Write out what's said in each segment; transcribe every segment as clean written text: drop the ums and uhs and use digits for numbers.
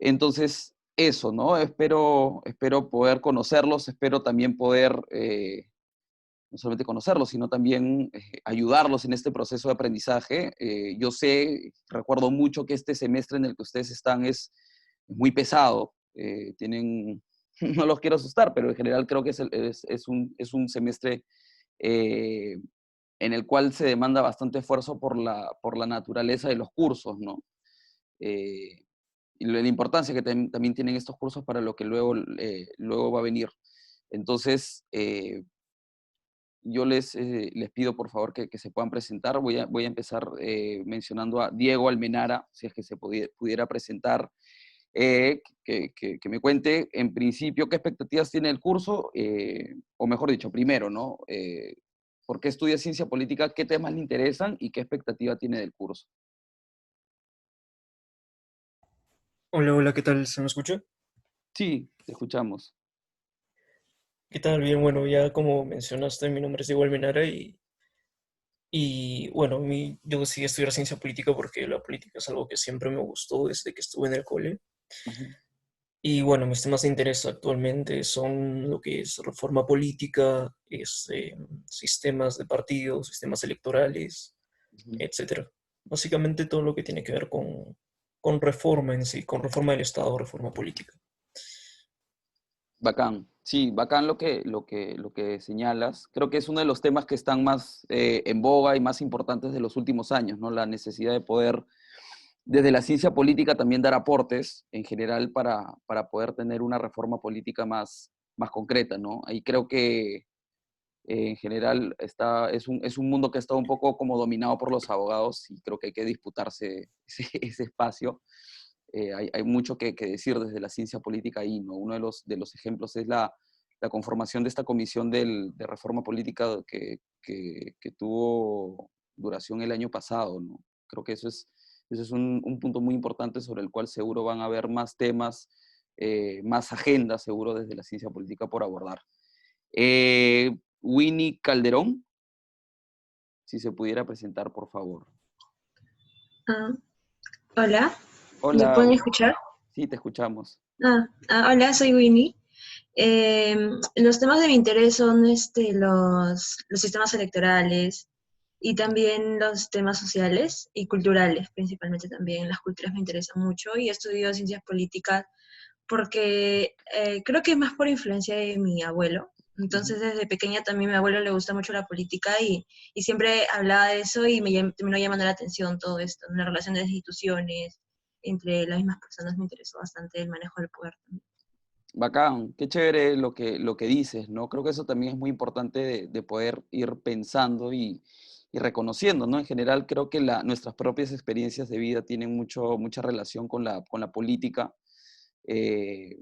Entonces, eso, ¿no? Espero poder conocerlos, espero también poder no solamente conocerlos, sino también ayudarlos en este proceso de aprendizaje. Yo sé, recuerdo mucho que este semestre en el que ustedes están es muy pesado. Tienen, no los quiero asustar, pero en general creo que es un semestre eh, en el cual se demanda bastante esfuerzo por la naturaleza de los cursos, ¿no? Y la importancia que también tienen estos cursos para lo que luego va a venir. Entonces, yo les pido por favor que se puedan presentar. Voy a empezar mencionando a Diego Almenara, si es que se pudiera presentar, que me cuente en principio qué expectativas tiene el curso, o mejor dicho, primero, ¿no? ¿Por qué estudia ciencia política? ¿Qué temas le interesan? ¿Y qué expectativa tiene del curso? Hola, hola, ¿qué tal? ¿Se me escucha? Sí, te escuchamos. ¿Qué tal? Bien, bueno, ya como mencionaste, mi nombre es Diego Almenara y bueno, yo decidí estudiar ciencia política porque la política es algo que siempre me gustó desde que estuve en el cole. Ujú, Y bueno, mis temas de interés actualmente son lo que es reforma política, sistemas de partidos, sistemas electorales, ujú. etcétera. Básicamente todo lo que tiene que ver con reforma en sí, con reforma del Estado, reforma política. Bacán, sí, bacán lo que señalas. Creo que es uno de los temas que están más en boga y más importantes de los últimos años, ¿no? La necesidad de poder, desde la ciencia política, también dar aportes en general para poder tener una reforma política más concreta, ¿no? Ahí creo que en general es un mundo que está un poco como dominado por los abogados y creo que hay que disputarse ese espacio. Hay mucho que decir desde la ciencia política ahí, ¿no? Uno de los ejemplos es la conformación de esta comisión de reforma política que tuvo duración el año pasado, ¿no? Creo que eso es un punto muy importante sobre el cual seguro van a haber más temas, más agendas, seguro, desde la ciencia política por abordar. Winnie Calderón, si se pudiera presentar, por favor. Ah, hola, ¿me Hola, pueden escuchar? sí, te escuchamos. Hola, soy Winnie. Los temas de mi interés son los sistemas electorales y también los temas sociales y culturales, principalmente también. Las culturas me interesan mucho y he estudiado ciencias políticas porque creo que es más por influencia de mi abuelo. Ujú. Entonces, desde pequeña también a mi abuelo le gusta mucho la política y siempre hablaba de eso y terminó llamando la atención todo esto, ¿no? La relación de las instituciones entre las mismas personas me interesó bastante el manejo del poder también. Bacán, qué chévere lo que dices, ¿no? Creo que eso también es muy importante de poder ir pensando y reconociendo, ¿no? En general, creo que nuestras propias experiencias de vida tienen mucha relación con la política. Eh,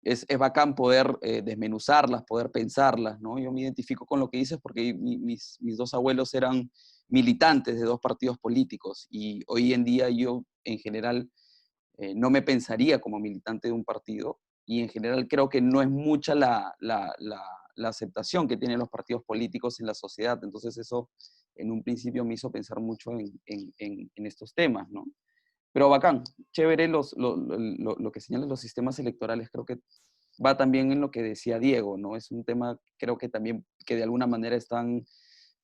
es bacán poder desmenuzarlas, poder pensarlas, ¿no? Yo me identifico con lo que dices porque mis dos abuelos eran militantes de dos partidos políticos y hoy en día yo, en general, no me pensaría como militante de un partido y en general creo que no es mucha la aceptación que tienen los partidos políticos en la sociedad. Entonces eso en un principio me hizo pensar mucho en estos temas, ¿no? Pero bacán, chévere lo que señalan los sistemas electorales, creo que va también en lo que decía Diego, ¿no? Es un tema, creo que también, que de alguna manera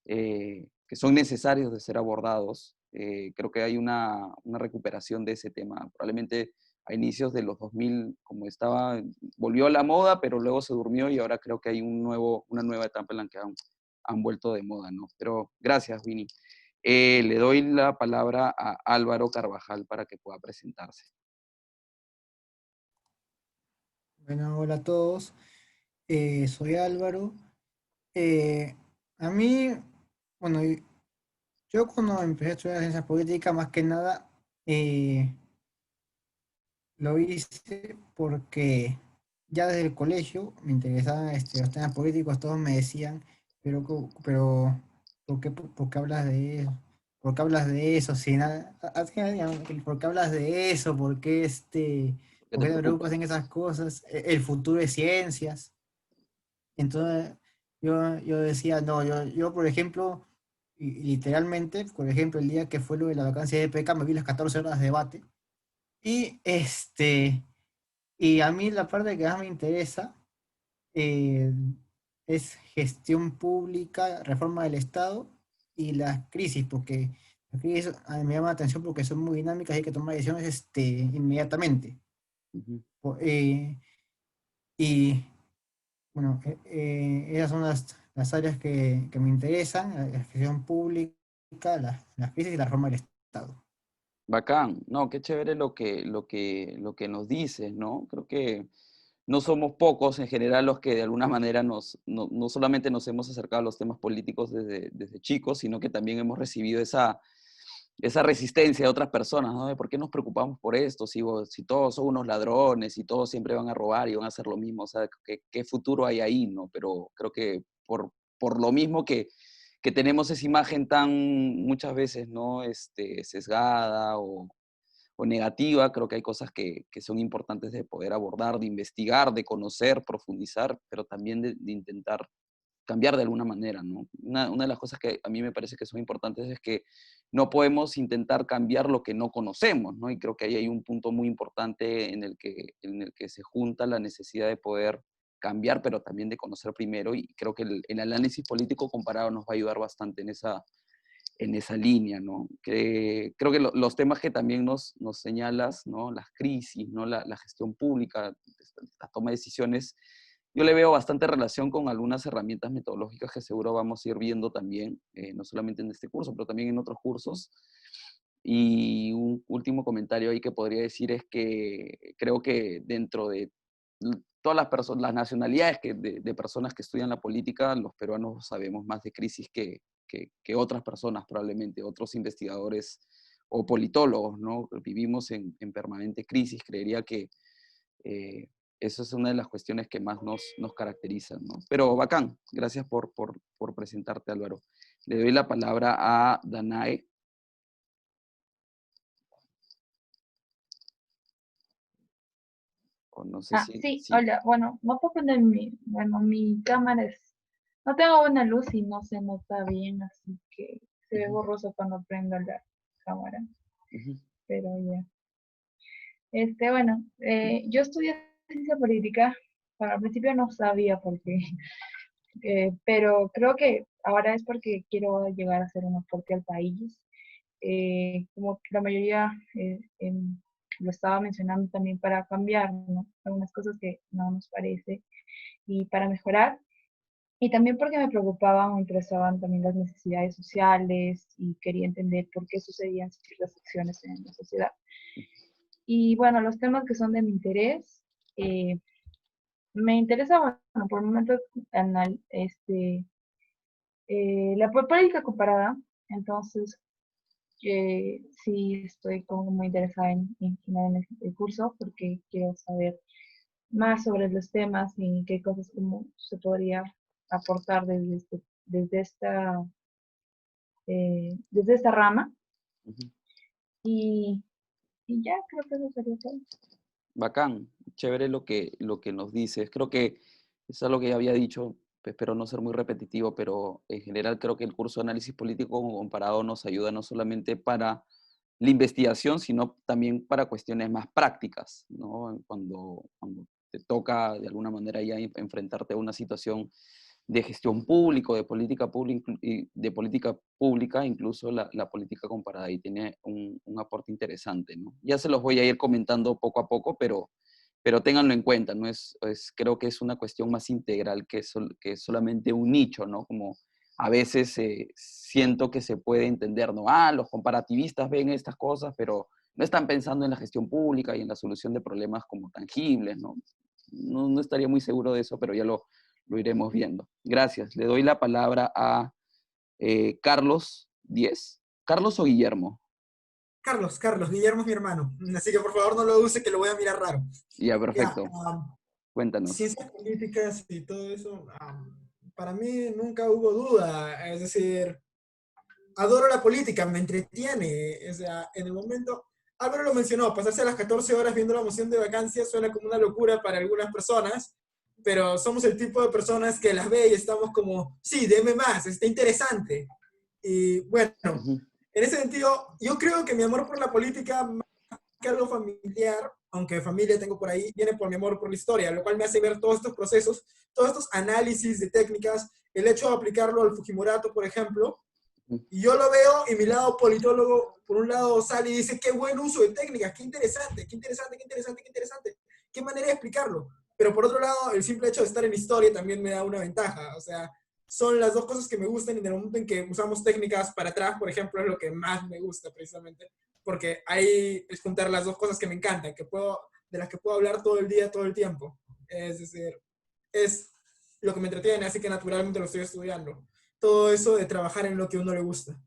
que son necesarios de ser abordados. Creo que hay una recuperación de ese tema. Probablemente a inicios de los 2000, como estaba, volvió a la moda, pero luego se durmió y ahora creo que hay una nueva etapa en la que han vuelto de moda, ¿no? Pero gracias, Vini. Le doy la palabra a Álvaro Carvajal para que pueda presentarse. Bueno, hola a todos. Soy Álvaro. Eh, a mí, bueno, yo cuando empecé a estudiar ciencias políticas, más que nada, lo hice porque ya desde el colegio me interesaban los temas políticos, todos me decían, pero ¿por qué hablas de eso? ¿Por qué hablas de eso? Si nada, así me decían, ¿por qué hablas de eso? ¿Qué ¿Por te qué te preocupa? preocupas en esas cosas? El futuro de ciencias. Entonces, yo decía, no, yo, por ejemplo, literalmente, por ejemplo, el día que fue lo de la vacancia de PK, me vi las 14 horas de debate y Y a mí la parte que más me interesa eh, es gestión pública, reforma del Estado y las crisis, porque las crisis me llaman la atención porque son muy dinámicas y hay que tomar decisiones inmediatamente. Ujú. Eh, y bueno, esas son las áreas que me interesan, la gestión pública, las crisis y la reforma del Estado. Bacán, no, qué chévere lo que nos dices, ¿no? Creo que no somos pocos en general los que de alguna manera no solamente nos hemos acercado a los temas políticos desde chicos, sino que también hemos recibido esa resistencia de otras personas, ¿no? De por qué nos preocupamos por esto, si todos son unos ladrones, si todos siempre van a robar y van a hacer lo mismo, o sea, ¿qué futuro hay ahí, no? Pero creo que por lo mismo que tenemos esa imagen tan muchas veces, ¿no? Sesgada o negativa, creo que hay cosas que son importantes de poder abordar, de investigar, de conocer, profundizar, pero también de intentar cambiar de alguna manera, ¿no? Una de las cosas que a mí me parece que son importantes es que no podemos intentar cambiar lo que no conocemos, ¿no? Y creo que ahí hay un punto muy importante en el que se junta la necesidad de poder cambiar, pero también de conocer primero, y creo que el análisis político comparado nos va a ayudar bastante en esa línea, ¿no? Creo que los temas que también nos señalas, ¿no? Las crisis, ¿no? La gestión pública, la toma de decisiones, yo le veo bastante relación con algunas herramientas metodológicas que seguro vamos a ir viendo también, no solamente en este curso, pero también en otros cursos. Y un último comentario ahí que podría decir es que creo que dentro de todas las nacionalidades de personas que estudian la política, los peruanos sabemos más de crisis que otras personas probablemente, otros investigadores o politólogos, ¿no? Vivimos en permanente crisis, creería que eso es una de las cuestiones que más nos caracterizan, ¿no? Pero bacán, gracias por presentarte, Álvaro. Le doy la palabra a Danae. O no sé si... Sí, Sí. hola. Bueno, no puedo poner mi cámara no tengo buena luz y no se nota bien, así que se ve Ujú, borroso cuando prendo la cámara, ujú, pero ya. Bueno, yo estudié ciencia política, bueno, al principio no sabía por qué, pero creo que ahora es porque quiero llegar a ser un aporte al país. Como la mayoría lo estaba mencionando también para cambiar, ¿no? Algunas cosas que no nos parece y para mejorar. Y también porque me preocupaban o interesaban también las necesidades sociales y quería entender por qué sucedían ciertas acciones en la sociedad. Y bueno, los temas que son de mi interés, eh, me interesa, bueno, por el momento, la política comparada. Entonces, sí estoy como muy interesada en finalizar el curso porque quiero saber más sobre los temas y qué cosas como se podría aportar desde esta rama. ujú. Y, y ya creo que eso sería todo. Bacán, chévere lo que nos dices. Creo que es algo que ya había dicho, espero no ser muy repetitivo, pero en general creo que el curso de análisis político comparado nos ayuda no solamente para la investigación, sino también para cuestiones más prácticas, ¿no? Cuando te toca de alguna manera ya enfrentarte a una situación de gestión pública, de política pública, incluso la política comparada, y tiene un aporte interesante, ¿no? Ya se los voy a ir comentando poco a poco, pero ténganlo en cuenta, ¿no? Creo que es una cuestión más integral que solamente un nicho, ¿no? Como a veces siento que se puede entender, ¿no? Los comparativistas ven estas cosas, pero no están pensando en la gestión pública y en la solución de problemas como tangibles, ¿no? No estaría muy seguro de eso, pero ya lo iremos viendo. Gracias. Le doy la palabra a Carlos Díez. ¿Carlos o Guillermo? Carlos, Guillermo es mi hermano. Así que por favor no lo use que lo voy a mirar raro. Ya, Ya, perfecto. Cuéntanos. ciencias políticas y todo eso, para mí nunca hubo duda. Es decir, adoro la política, me entretiene. O sea, en el momento, Álvaro lo mencionó, pasarse las 14 horas viendo la moción de vacancia suena como una locura para algunas personas, pero somos el tipo de personas que las ve y estamos como, sí, deme más, está interesante. Y bueno, Ujú, en ese sentido, yo creo que mi amor por la política algo familiar, aunque familia tengo por ahí, viene por mi amor por la historia, lo cual me hace ver todos estos procesos, todos estos análisis de técnicas, el hecho de aplicarlo al Fujimorato, por ejemplo, y yo lo veo y mi lado politólogo, por un lado, sale y dice, qué buen uso de técnicas, qué interesante, qué interesante, qué interesante, qué interesante, qué manera de explicarlo. Pero por otro lado, el simple hecho de estar en historia también me da una ventaja. O sea, son las dos cosas que me gustan y en el momento en que usamos técnicas para atrás, por ejemplo, es lo que más me gusta precisamente. Porque ahí es juntar las dos cosas que me encantan, de las que puedo hablar todo el día, todo el tiempo. Es decir, es lo que me entretiene, así que naturalmente lo estoy estudiando. Todo eso de trabajar en lo que a uno le gusta.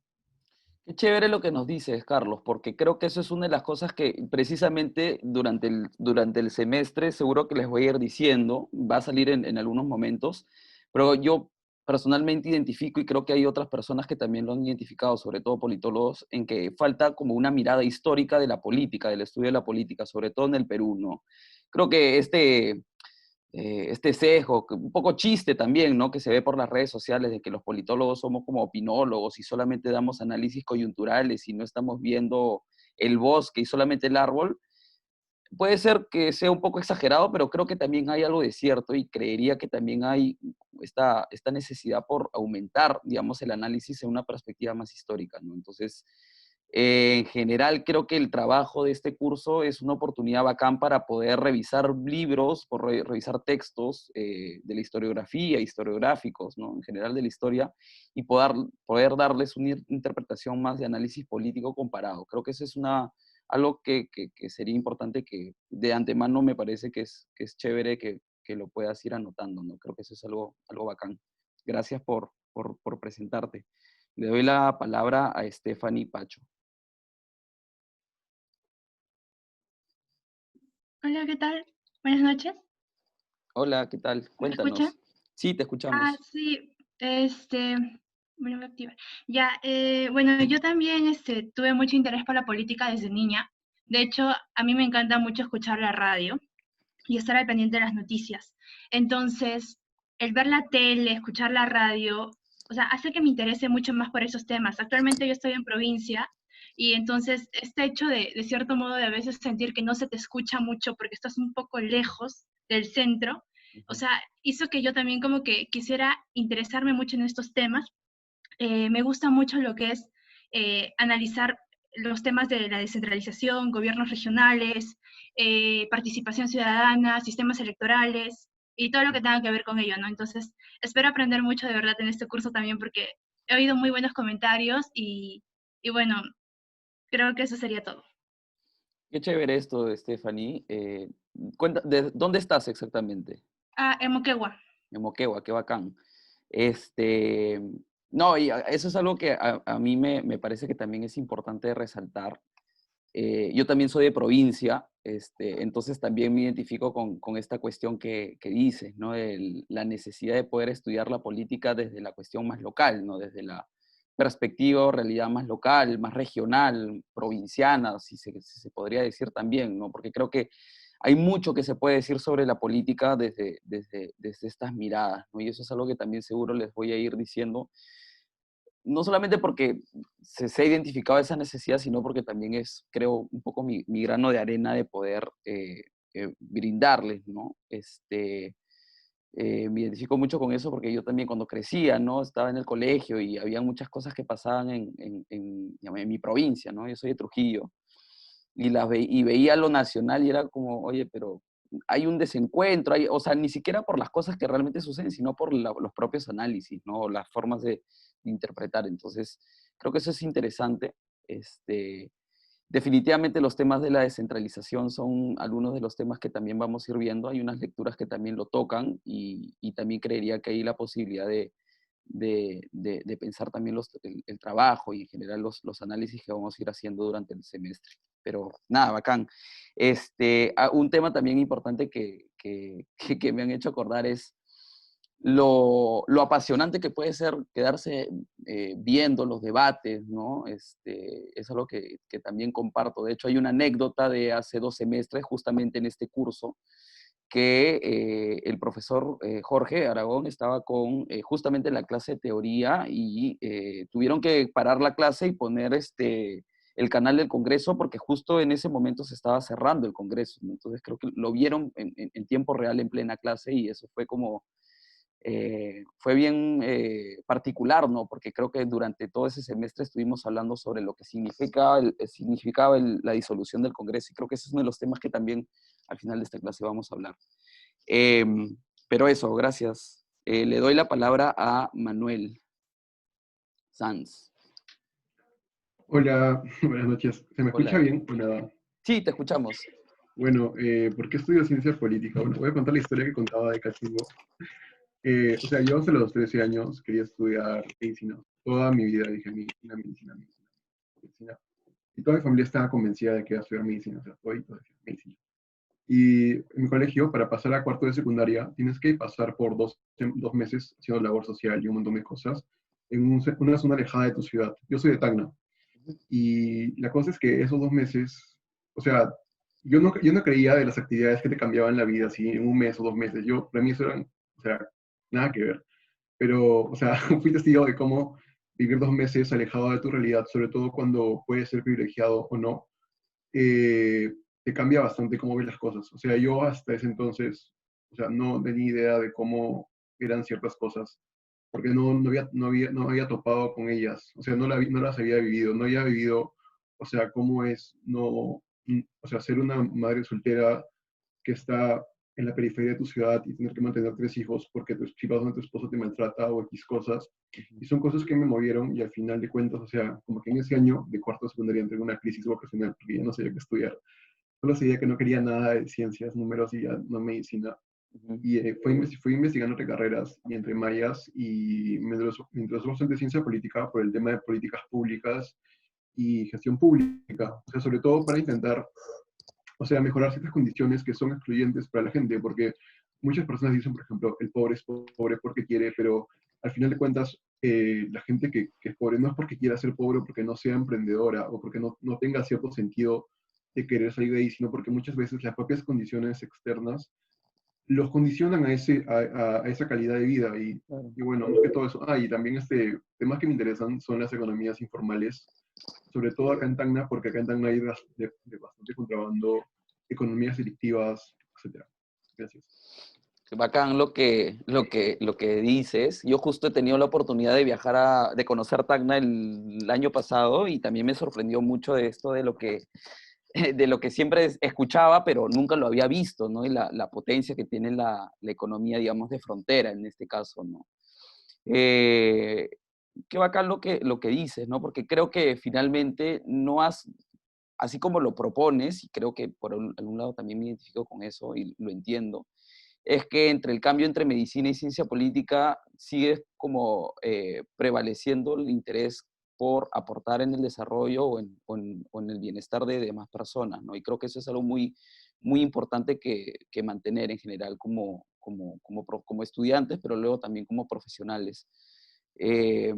Qué chévere lo que nos dices, Carlos, porque creo que eso es una de las cosas que precisamente durante el semestre seguro que les voy a ir diciendo, va a salir en algunos momentos, pero yo personalmente identifico y creo que hay otras personas que también lo han identificado, sobre todo politólogos, en que falta como una mirada histórica de la política, del estudio de la política, sobre todo en el Perú, ¿no? Creo que este sesgo, un poco chiste también, ¿no? Que se ve por las redes sociales de que los politólogos somos como opinólogos y solamente damos análisis coyunturales y no estamos viendo el bosque y solamente el árbol. Puede ser que sea un poco exagerado, pero creo que también hay algo de cierto y creería que también hay esta necesidad por aumentar, digamos, el análisis en una perspectiva más histórica, ¿no? Entonces, en general, creo que el trabajo de este curso es una oportunidad bacán para poder revisar libros, por revisar textos de la historiografía, historiográficos, ¿no? En general de la historia, y poder darles una interpretación más de análisis político comparado. Creo que eso es algo que sería importante que de antemano me parece que es chévere que lo puedas ir anotando, ¿no? Creo que eso es algo bacán. Gracias por presentarte. Le doy la palabra a Stephanie Pacho. Hola, ¿qué tal? Buenas noches. Hola, ¿qué tal? ¿Me escuchan? Cuéntanos. Sí, te escuchamos. Sí, bueno, voy a activar. Ya, bueno, yo también tuve mucho interés por la política desde niña. De hecho, a mí me encanta mucho escuchar la radio y estar al pendiente de las noticias. Entonces, el ver la tele, escuchar la radio, o sea, hace que me interese mucho más por esos temas. Actualmente yo estoy en provincia y entonces este hecho de cierto modo de a veces sentir que no se te escucha mucho porque estás un poco lejos del centro, o sea, hizo que yo también como que quisiera interesarme mucho en estos temas. Me gusta mucho lo que es analizar los temas de la descentralización, gobiernos regionales, participación ciudadana, sistemas electorales y todo lo que tenga que ver con ello, ¿no? Entonces, espero aprender mucho de verdad en este curso también porque he oído muy buenos comentarios y bueno, creo que eso sería todo. Qué chévere esto, Stephanie. ¿De dónde estás exactamente? En Moquegua. En Moquegua, qué bacán. Este, no, y eso es algo que a mí me parece que también es importante resaltar. Yo también soy de provincia, entonces también me identifico con esta cuestión que dices, ¿no? La necesidad de poder estudiar la política desde la cuestión más local, ¿no? Desde la perspectiva o realidad más local, más regional, provinciana, si se podría decir también, ¿no? Porque creo que hay mucho que se puede decir sobre la política desde estas miradas, ¿no? Y eso es algo que también seguro les voy a ir diciendo, no solamente porque se ha identificado esa necesidad, sino porque también es, creo, un poco mi grano de arena de poder brindarles, ¿no? Me identifico mucho con eso porque yo también cuando crecía, ¿no? Estaba en el colegio y había muchas cosas que pasaban en mi provincia, ¿no? Yo soy de Trujillo. Y veía lo nacional y era como, oye, pero hay un desencuentro, o sea, ni siquiera por las cosas que realmente suceden, sino por los propios análisis, ¿no? Las formas de interpretar. Entonces, creo que eso es interesante. Definitivamente los temas de la descentralización son algunos de los temas que también vamos a ir viendo. Hay unas lecturas que también lo tocan y también creería que hay la posibilidad de pensar también el trabajo y en general los análisis que vamos a ir haciendo durante el semestre. Pero nada, bacán. Un tema también importante que me han hecho acordar es lo apasionante que puede ser quedarse viendo los debates, ¿no? Es algo que también comparto. De hecho, hay una anécdota de hace 2 semestres, justamente en este curso, que el profesor Jorge Aragón estaba justamente en la clase de teoría y tuvieron que parar la clase y poner el canal del Congreso, porque justo en ese momento se estaba cerrando el Congreso, ¿no? Entonces creo que lo vieron en tiempo real en plena clase y eso fue como, fue bien particular, ¿no? Porque creo que durante todo ese semestre estuvimos hablando sobre lo que significaba la disolución del Congreso y creo que ese es uno de los temas que también al final de esta clase vamos a hablar. Pero eso, gracias. Le doy la palabra a Manuel Sanz. Hola, buenas noches. ¿Se me escucha Hola. bien o nada? Sí, te escuchamos. Bueno, ¿por qué estudio ciencia política? Bueno, voy a contar la historia que contaba de Cachimbo. O sea, yo hasta los 13 años quería estudiar medicina. Toda mi vida dije medicina. Y toda mi familia estaba convencida de que iba a estudiar medicina. O sea, todos decían medicina. Y en mi colegio, para pasar a cuarto de secundaria, tienes que pasar por dos meses haciendo labor social y un montón de cosas en una zona alejada de tu ciudad. Yo soy de Tacna. Y la cosa es que esos 2 meses, o sea, yo no creía de las actividades que te cambiaban la vida así en un mes o 2 meses. Para mí eso eran, o sea, nada que ver. Pero, o sea, fui testigo de cómo vivir 2 meses alejado de tu realidad, sobre todo cuando puedes ser privilegiado o no, te cambia bastante cómo ves las cosas. O sea, yo hasta ese entonces, o sea, no tenía idea de cómo eran ciertas cosas, porque no había topado con ellas. O sea, no las había vivido, no había vivido, o sea, cómo es o sea, ser una madre soltera que está en la periferia de tu ciudad y tener que mantener 3 hijos porque si vas donde tu esposo te maltrata o X cosas. Y son cosas que me movieron y al final de cuentas, o sea, como que en ese año de cuarto de secundaria entré en una crisis vocacional porque ya no sabía qué estudiar. Solo sabía que no quería nada de ciencias, números y ya no medicina. Y fui investigando entre carreras y entre mallas y me interesó bastante ciencia política por el tema de políticas públicas y gestión pública. O sea, sobre todo para intentar, o sea, mejorar ciertas condiciones que son excluyentes para la gente, porque muchas personas dicen, por ejemplo, el pobre es pobre porque quiere, pero al final de cuentas, la gente que es pobre no es porque quiera ser pobre o porque no sea emprendedora o porque no tenga cierto sentido de querer salir de ahí, sino porque muchas veces las propias condiciones externas los condicionan a esa calidad de vida. Y bueno, más que todo eso. Y también temas que me interesan son las economías informales, sobre todo acá en Tacna, porque acá en Tacna hay de bastante contrabando, economías delictivas, etc. Gracias. Qué bacán lo que dices. Yo justo he tenido la oportunidad de viajar de conocer Tacna el año pasado y también me sorprendió mucho de esto de lo que siempre escuchaba, pero nunca lo había visto, ¿no? Y la potencia que tiene la economía, digamos, de frontera en este caso, ¿no? Qué bacán lo que dices, ¿no? Porque creo que finalmente así como lo propones, y creo que por algún lado también me identifico con eso y lo entiendo, es que entre el cambio entre medicina y ciencia política sigue como prevaleciendo el interés por aportar en el desarrollo o en el bienestar de demás personas, ¿no? Y creo que eso es algo muy, muy importante que mantener en general como estudiantes, pero luego también como profesionales. Eh,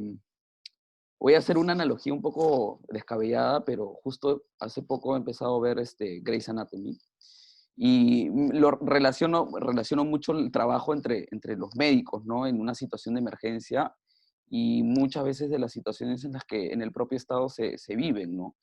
Voy a hacer una analogía un poco descabellada, pero justo hace poco he empezado a ver Grey's Anatomy y lo relaciono mucho el trabajo entre los médicos, ¿no? En una situación de emergencia y muchas veces de las situaciones en las que en el propio estado se viven, ¿no?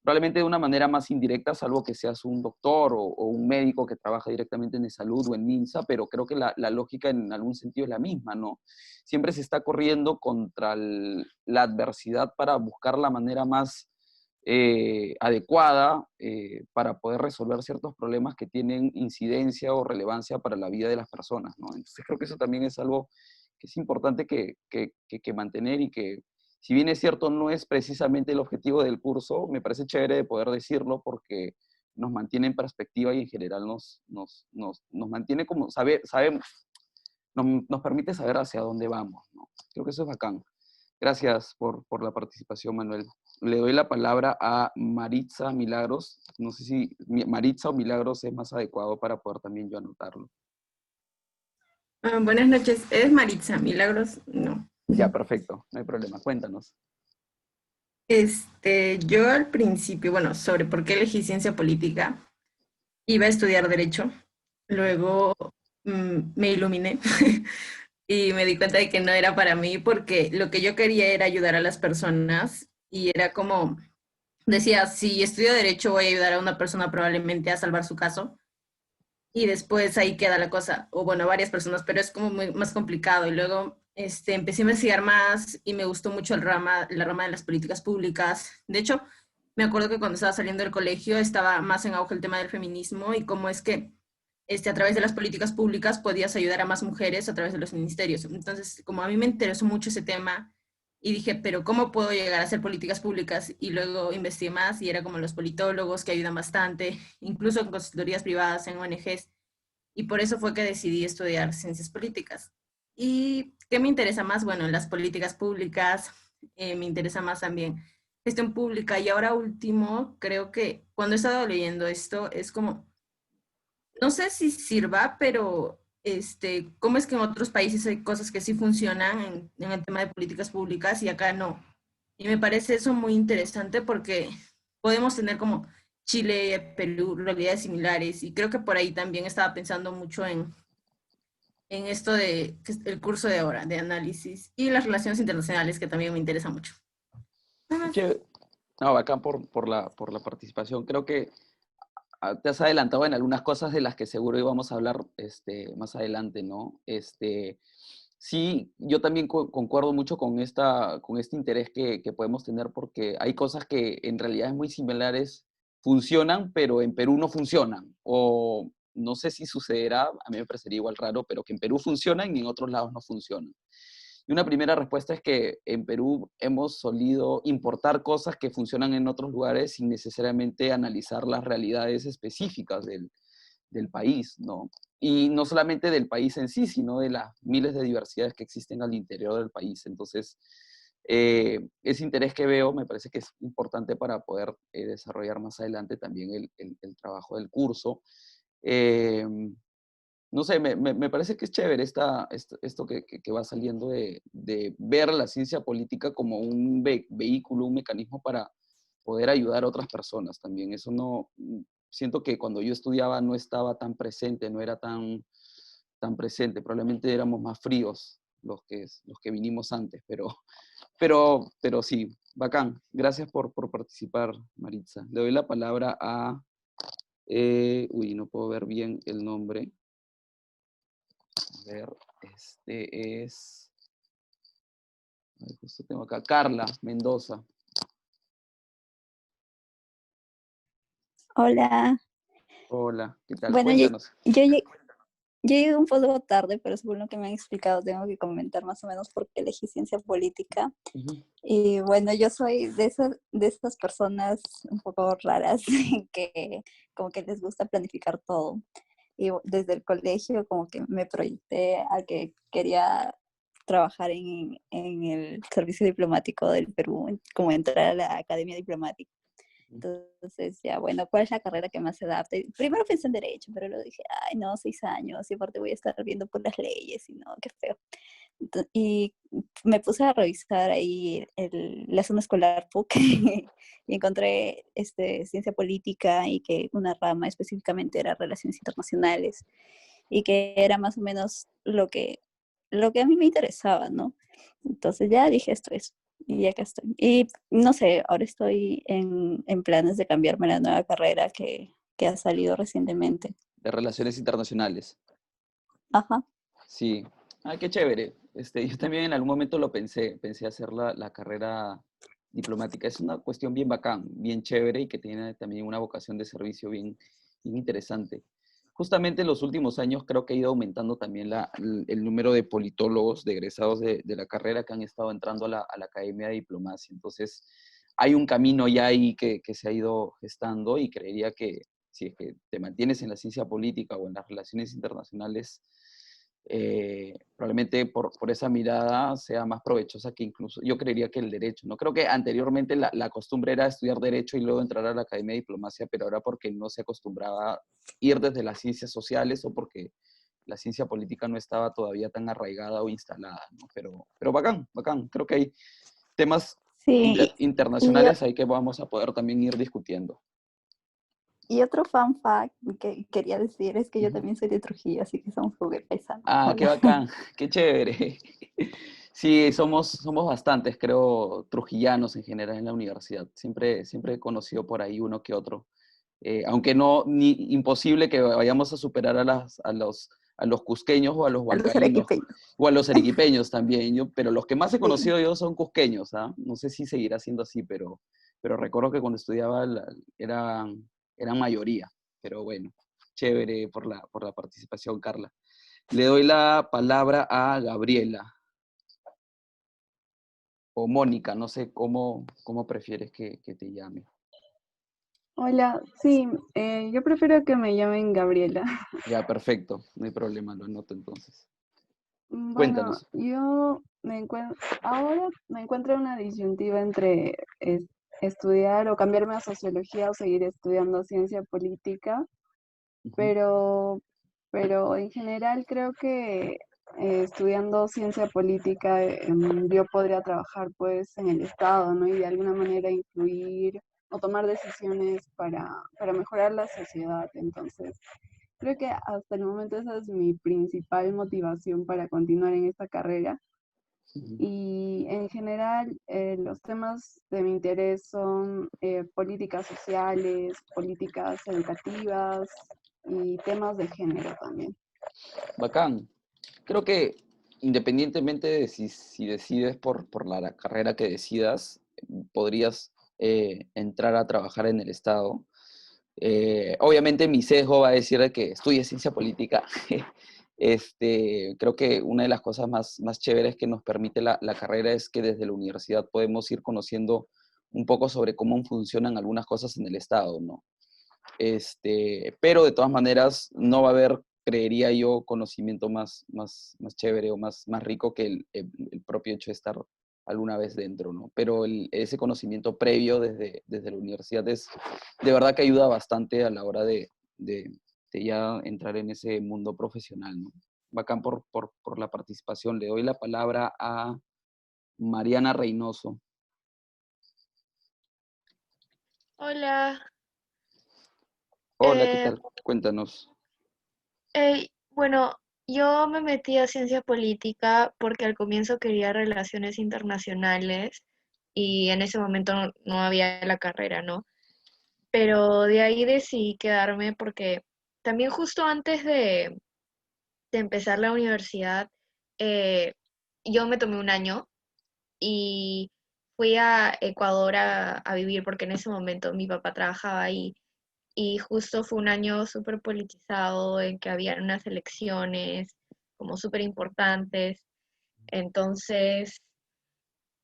Probablemente de una manera más indirecta, salvo que seas un doctor o un médico que trabaja directamente en salud o en MINSA, pero creo que la lógica en algún sentido es la misma, ¿no? Siempre se está corriendo contra la adversidad para buscar la manera más adecuada para poder resolver ciertos problemas que tienen incidencia o relevancia para la vida de las personas, ¿no? Entonces creo que eso también es algo que es importante que mantener y que, si bien es cierto, no es precisamente el objetivo del curso, me parece chévere de poder decirlo porque nos mantiene en perspectiva y en general nos mantiene como sabemos, nos permite saber hacia dónde vamos, ¿no? Creo que eso es bacán. Gracias por la participación, Manuel. Le doy la palabra a Maritza Milagros. No sé si Maritza o Milagros es más adecuado para poder también yo anotarlo. Buenas noches, ¿es Maritza Milagros? No. Ya, perfecto, no hay problema. Cuéntanos. Yo al principio, bueno, sobre por qué elegí ciencia política, iba a estudiar derecho, luego me iluminé y me di cuenta de que no era para mí porque lo que yo quería era ayudar a las personas y era como decía, si estudio Derecho voy a ayudar a una persona probablemente a salvar su caso, y después ahí queda la cosa, o bueno, varias personas, pero es como más complicado. Y luego empecé a investigar más y me gustó mucho la rama de las políticas públicas. De hecho, me acuerdo que cuando estaba saliendo del colegio estaba más en auge el tema del feminismo y cómo es que a través de las políticas públicas podías ayudar a más mujeres a través de los ministerios. Entonces, como a mí me interesó mucho ese tema y dije, pero ¿cómo puedo llegar a hacer políticas públicas? Y luego investigué más y era como los politólogos que ayudan bastante, incluso en consultorías privadas, en ONGs. Y por eso fue que decidí estudiar ciencias políticas. ¿Y qué me interesa más? Bueno, en las políticas públicas, me interesa más también gestión pública. Y ahora último, creo que cuando he estado leyendo esto, es como no sé si sirva, pero cómo es que en otros países hay cosas que sí funcionan en el tema de políticas públicas y acá no. Y me parece eso muy interesante porque podemos tener como Chile, Perú, realidades similares y creo que por ahí también estaba pensando mucho en esto de que es el curso de ahora, de análisis y las relaciones internacionales que también me interesa mucho. Che, no, bacán por la participación. Creo que te has adelantado en algunas cosas de las que seguro íbamos a hablar más adelante, ¿no? Sí, yo también concuerdo mucho con este interés que podemos tener porque hay cosas que en realidad muy similares funcionan, pero en Perú no funcionan. O no sé si sucederá, a mí me parecería igual raro, pero que en Perú funcionan y en otros lados no funcionan. Y una primera respuesta es que en Perú hemos solido importar cosas que funcionan en otros lugares sin necesariamente analizar las realidades específicas del país, ¿no? Y no solamente del país en sí, sino de las miles de diversidades que existen al interior del país. Entonces, ese interés que veo me parece que es importante para poder desarrollar más adelante también el trabajo del curso. Eh, no sé, me parece que es chévere esto que va saliendo de ver la ciencia política como un vehículo, un mecanismo para poder ayudar a otras personas también. Eso no, siento que cuando yo estudiaba no estaba tan presente, no era tan presente, probablemente éramos más fríos los que vinimos antes, pero sí, bacán. Gracias por participar, Maritza. Le doy la palabra a, no puedo ver bien el nombre. A ver, es, ay, justo tengo acá, Carla Mendoza. Hola. Hola, ¿qué tal? Bueno, Cuéntanos. yo llegué un poco tarde, pero según lo que me han explicado, tengo que comentar más o menos por qué elegí ciencia política. Y bueno, yo soy de esas personas un poco raras que como que les gusta planificar todo. Y desde el colegio como que me proyecté a que quería trabajar en el servicio diplomático del Perú, como entrar a la academia diplomática. Entonces, ya, bueno, ¿cuál es la carrera que más se adapta? Y primero pensé en Derecho, pero luego dije, ay, no, 6 años, y aparte voy a estar viendo por las leyes, y no, qué feo. Y me puse a revisar ahí la zona escolar PUC y encontré ciencia política y que una rama específicamente era relaciones internacionales y que era más o menos lo que a mí me interesaba, ¿no? Entonces ya dije, esto es, y acá estoy. Y no sé, ahora estoy en planes de cambiarme a la nueva carrera que ha salido recientemente. De Relaciones Internacionales. Ajá. Sí. Ah, qué chévere. Yo también en algún momento lo pensé hacer la carrera diplomática. Es una cuestión bien bacán, bien chévere y que tiene también una vocación de servicio bien interesante. Justamente en los últimos años creo que ha ido aumentando también el número de politólogos, de egresados de la carrera que han estado entrando a la Academia de Diplomacia. Entonces, hay un camino ya ahí que se ha ido gestando y creería que si es que te mantienes en la ciencia política o en las relaciones internacionales, probablemente por esa mirada sea más provechosa que incluso, yo creería que el derecho, ¿no? Creo que anteriormente la costumbre era estudiar derecho y luego entrar a la Academia de Diplomacia, pero ahora porque no se acostumbraba ir desde las ciencias sociales o porque la ciencia política no estaba todavía tan arraigada o instalada, ¿no? Pero bacán, bacán. Creo que hay temas Sí, internacionales ahí que vamos a poder también ir discutiendo. y otro fun fact que quería decir es que yo también soy de Trujillo, así que somos como que paisanos. Ah, qué Hola. bacán, qué chévere. Sí, somos bastantes, creo, trujillanos en general en la universidad. Siempre he conocido por ahí uno que otro. Aunque no, imposible que vayamos a superar a los cusqueños o a los A los huancaínos, arequipeños. o a los arequipeños también. Pero los que más he conocido yo son cusqueños, ¿ah? No sé si seguirá siendo así, pero recuerdo que cuando estudiaba eran mayoría. Pero bueno, chévere por la participación, Carla. Le doy la palabra a Gabriela o Mónica, no sé cómo prefieres que te llame. Hola, sí, yo prefiero que me llamen Gabriela. Ya, perfecto, no hay problema, lo anoto entonces. Bueno, Cuéntanos. yo ahora me encuentro en una disyuntiva entre estudiar o cambiarme a sociología o seguir estudiando ciencia política, Ujú. pero en general creo que estudiando ciencia política yo podría trabajar pues en el Estado, ¿no? Y de alguna manera influir o tomar decisiones para mejorar la sociedad. Entonces, creo que hasta el momento esa es mi principal motivación para continuar en esta carrera. Ujú. Y en general, los temas de mi interés son políticas sociales, políticas educativas y temas de género también. Bacán. Creo que independientemente de si decides por la carrera que decidas, podrías entrar a trabajar en el Estado. Obviamente mi sesgo va a decir de que estudie ciencia política. Creo que una de las cosas más chéveres que nos permite la carrera es que desde la universidad podemos ir conociendo un poco sobre cómo funcionan algunas cosas en el Estado, ¿no? Pero de todas maneras no va a haber, creería yo, conocimiento más chévere o más rico que el propio hecho de estar alguna vez dentro, ¿no? Pero ese conocimiento previo desde la universidad es de verdad que ayuda bastante a la hora de ya entrar en ese mundo profesional, ¿no? Bacán por la participación. Le doy la palabra a Mariana Reynoso. Hola, Hola, ¿qué eh, tal? Cuéntanos. bueno, yo me metí a ciencia política porque al comienzo quería relaciones internacionales y en ese momento no había la carrera, ¿no? Pero de ahí decidí quedarme porque también justo antes de empezar la universidad, eh, yo me tomé un año y fui a Ecuador a vivir porque en ese momento mi papá trabajaba ahí. Y justo fue un año súper politizado en que había unas elecciones como súper importantes. Entonces,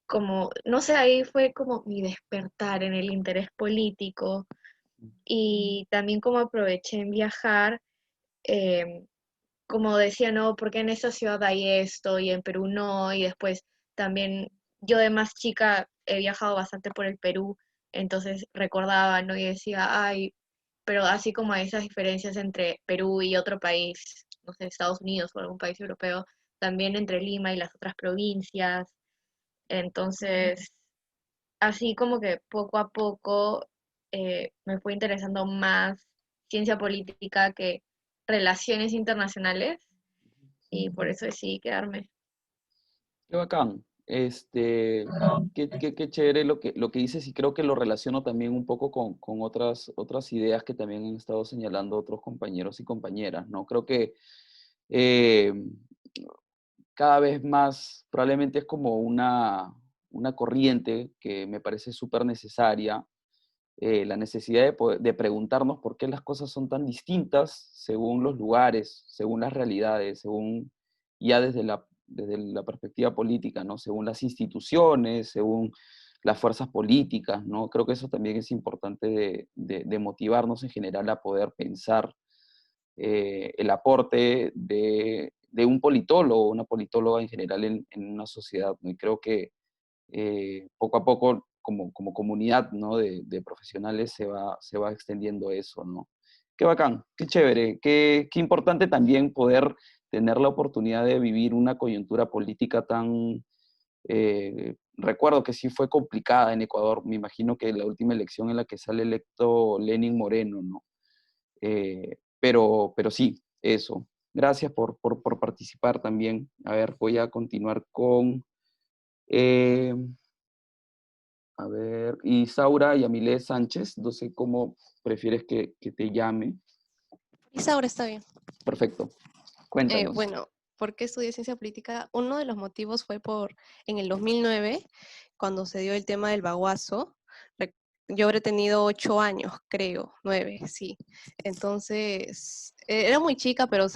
como, no sé, ahí fue como mi despertar en el interés político y también como aproveché en viajar, eh, como decía, no, porque en esa ciudad hay esto y en Perú no, y después también yo de más chica he viajado bastante por el Perú, entonces recordaba, ¿no? Y decía, ay, pero así como hay esas diferencias entre Perú y otro país, no sé, Estados Unidos o algún país europeo, también entre Lima y las otras provincias. Entonces, así como que poco a poco me fue interesando más ciencia política que relaciones internacionales y por eso decidí quedarme. Qué bacán. Qué chévere lo que dices y creo que lo relaciono también un poco con otras ideas que también han estado señalando otros compañeros y compañeras, ¿no? Creo que eh, cada vez más probablemente es como una corriente que me parece súper necesaria, la necesidad de preguntarnos por qué las cosas son tan distintas según los lugares, según las realidades, según ya desde la perspectiva política, ¿no? Según las instituciones, según las fuerzas políticas, ¿no? Creo que eso también es importante de motivarnos en general a poder pensar el aporte de un politólogo o una politóloga en general en una sociedad, ¿no? Y creo que poco a poco, como comunidad, ¿no? de profesionales, se va extendiendo eso, ¿no? Qué bacán, qué chévere, qué importante también poder tener la oportunidad de vivir una coyuntura política tan... recuerdo que sí fue complicada en Ecuador, me imagino que la última elección en la que sale electo Lenin Moreno, ¿no? Pero sí, eso. Gracias por participar también. A ver, voy a continuar con Eh, a ver, Isaura Yamilé Sánchez, no sé cómo prefieres que te llame. Isaura está bien. Perfecto, cuéntanos. Bueno, ¿por qué estudié ciencia política? Uno de los motivos fue en el 2009, cuando se dio el tema del baguazo. Yo habré tenido 8 años, creo, 9, sí. Entonces, era muy chica, pero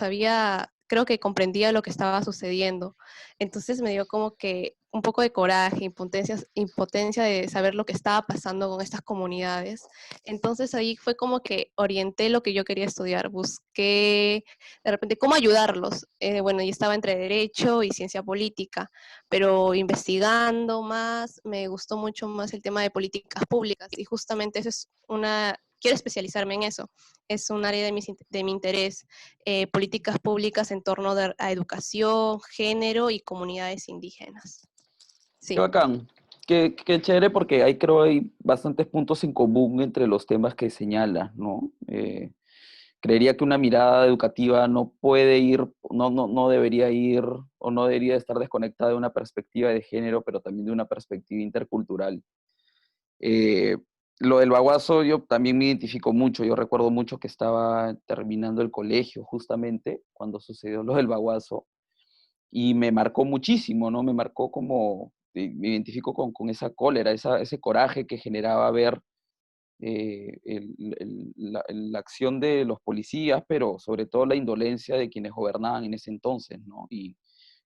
creo que comprendía lo que estaba sucediendo. Entonces me dio como que un poco de coraje, impotencia de saber lo que estaba pasando con estas comunidades. Entonces ahí fue como que orienté lo que yo quería estudiar, busqué de repente cómo ayudarlos. Bueno, yo estaba entre derecho y ciencia política, pero investigando más, me gustó mucho más el tema de políticas públicas y justamente eso es quiero especializarme en eso, es un área de mi interés, políticas públicas en torno a educación, género y comunidades indígenas. Qué Sí. bacán, qué chévere porque creo hay bastantes puntos en común entre los temas que señalas, ¿no? Creería que una mirada educativa no puede ir, no debería ir o no debería estar desconectada de una perspectiva de género, pero también de una perspectiva intercultural. Eh, lo del baguazo yo también me identifico mucho, yo recuerdo mucho que estaba terminando el colegio justamente cuando sucedió lo del baguazo y me marcó muchísimo, ¿no? Me marcó como, me identifico con esa cólera, ese coraje que generaba ver la acción de los policías, pero sobre todo la indolencia de quienes gobernaban en ese entonces, ¿no? Y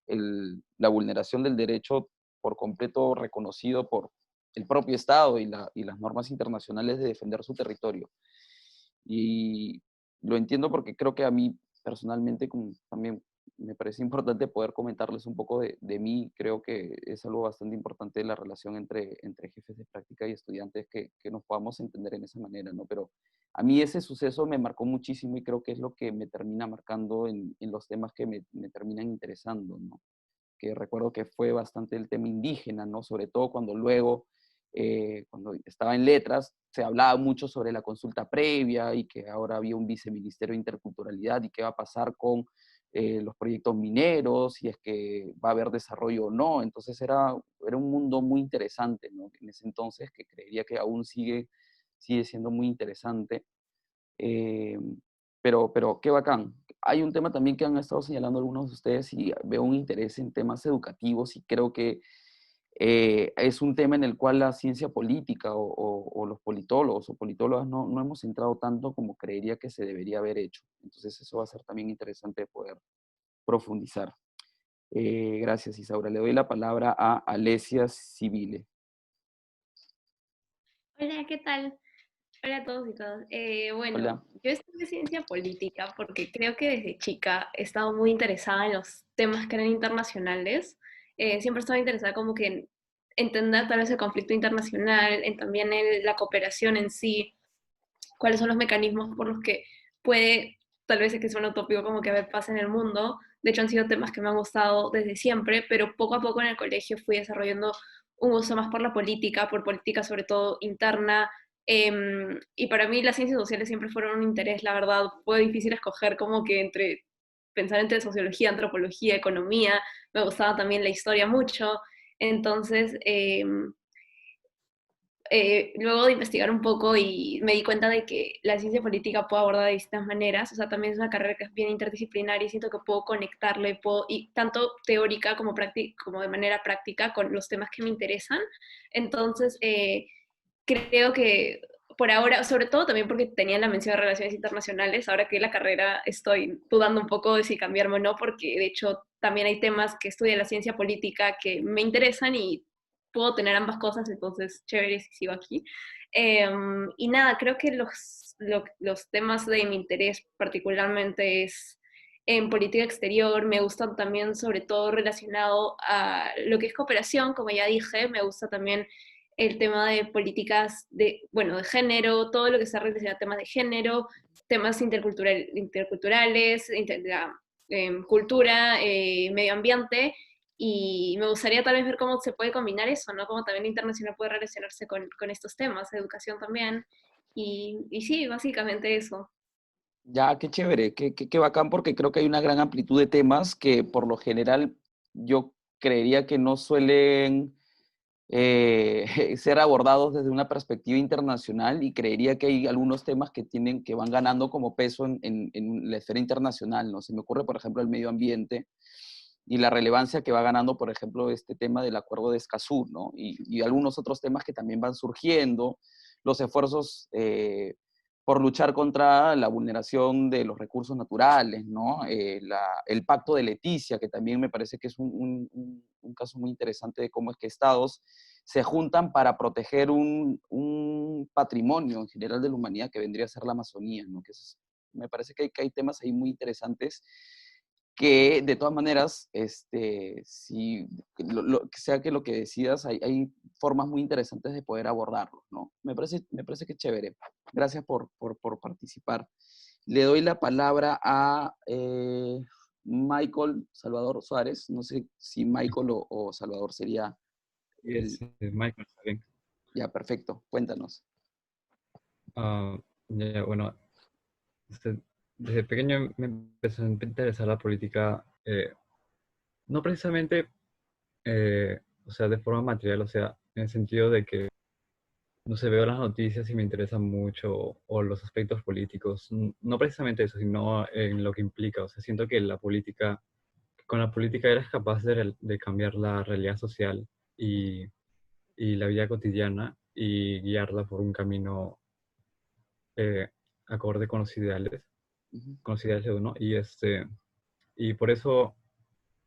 la vulneración del derecho por completo reconocido por el propio Estado y las normas internacionales de defender su territorio. Y lo entiendo porque creo que a mí personalmente como también me parece importante poder comentarles un poco de mí. Creo que es algo bastante importante la relación entre jefes de práctica y estudiantes, que nos podamos entender en esa manera, ¿no? Pero a mí ese suceso me marcó muchísimo y creo que es lo que me termina marcando en los temas que me terminan interesando, ¿no? Que recuerdo que fue bastante el tema indígena, ¿no? Sobre todo cuando luego, cuando estaba en letras, se hablaba mucho sobre la consulta previa y que ahora había un viceministerio de interculturalidad y qué va a pasar con los proyectos mineros, si es que va a haber desarrollo o no. Entonces era un mundo muy interesante, ¿no? En ese entonces, que creería que aún sigue siendo muy interesante. Eh, pero qué bacán. Hay un tema también que han estado señalando algunos de ustedes y veo un interés en temas educativos y creo que es un tema en el cual la ciencia política o los politólogos o politólogas no hemos entrado tanto como creería que se debería haber hecho. Entonces eso va a ser también interesante de poder profundizar. Gracias, Isaura. Le doy la palabra a Alesia Civile. Hola, ¿qué tal? Hola a todos y todas. Bueno, Hola. yo estudié ciencia política porque creo que desde chica he estado muy interesada en los temas que eran internacionales. Siempre estaba interesada como que en entender tal vez el conflicto internacional, también en la cooperación en sí, cuáles son los mecanismos por los que puede, tal vez es que suena utópico, como que haber paz en el mundo. De hecho, han sido temas que me han gustado desde siempre, pero poco a poco en el colegio fui desarrollando un gusto más por la política, por política sobre todo interna. Y para mí las ciencias sociales siempre fueron un interés, la verdad. Fue difícil escoger como que pensar entre sociología, antropología, economía. Me gustaba también la historia mucho. Entonces, luego de investigar un poco y me di cuenta de que la ciencia política puedo abordar de distintas maneras, o sea, también es una carrera que es bien interdisciplinaria y siento que puedo conectarle, y tanto teórica como, como de manera práctica con los temas que me interesan. Entonces, creo que por ahora, sobre todo también porque tenía la mención de relaciones internacionales, ahora que la carrera estoy dudando un poco de si cambiarme o no, porque de hecho también hay temas que estudia la ciencia política que me interesan y puedo tener ambas cosas, entonces chévere si sigo aquí. Y nada, creo que los temas de mi interés particularmente es en política exterior, me gustan también sobre todo relacionado a lo que es cooperación, como ya dije, me gusta también el tema de políticas bueno, de género, todo lo que está relacionado a temas de género, temas interculturales, cultura, medio ambiente, y me gustaría tal vez ver cómo se puede combinar eso, ¿no? Cómo también internacional puede relacionarse con estos temas, educación también, y sí, básicamente eso. Ya, qué chévere, qué bacán, porque creo que hay una gran amplitud de temas que por lo general yo creería que no suelen ser abordados desde una perspectiva internacional, y creería que hay algunos temas que van ganando como peso en la esfera internacional, ¿no? Se me ocurre, por ejemplo, el medio ambiente y la relevancia que va ganando, por ejemplo, este tema del Acuerdo de Escazú, ¿no? Y algunos otros temas que también van surgiendo, los esfuerzos por luchar contra la vulneración de los recursos naturales, ¿no? El Pacto de Leticia, que también me parece que es un caso muy interesante de cómo es que estados se juntan para proteger un patrimonio en general de la humanidad que vendría a ser la Amazonía, ¿no? Me parece que hay temas ahí muy interesantes que de todas maneras, si sea que lo que decidas, hay formas muy interesantes de poder abordarlo, ¿no? Me parece que es chévere. Gracias por participar. Le doy la palabra a Michael Salvador Suárez. No sé si Michael o Salvador sería Michael, está bien. Ya, perfecto. Cuéntanos. Bueno, desde pequeño me empezó a interesar la política, no precisamente, o sea, de forma material, o sea, en el sentido de que, no sé, veo las noticias y me interesan mucho, o los aspectos políticos, no precisamente eso, sino en lo que implica, o sea, siento que con la política eres capaz de cambiar la realidad social y, y la vida cotidiana y guiarla por un camino acorde con los ideales de uno, y por eso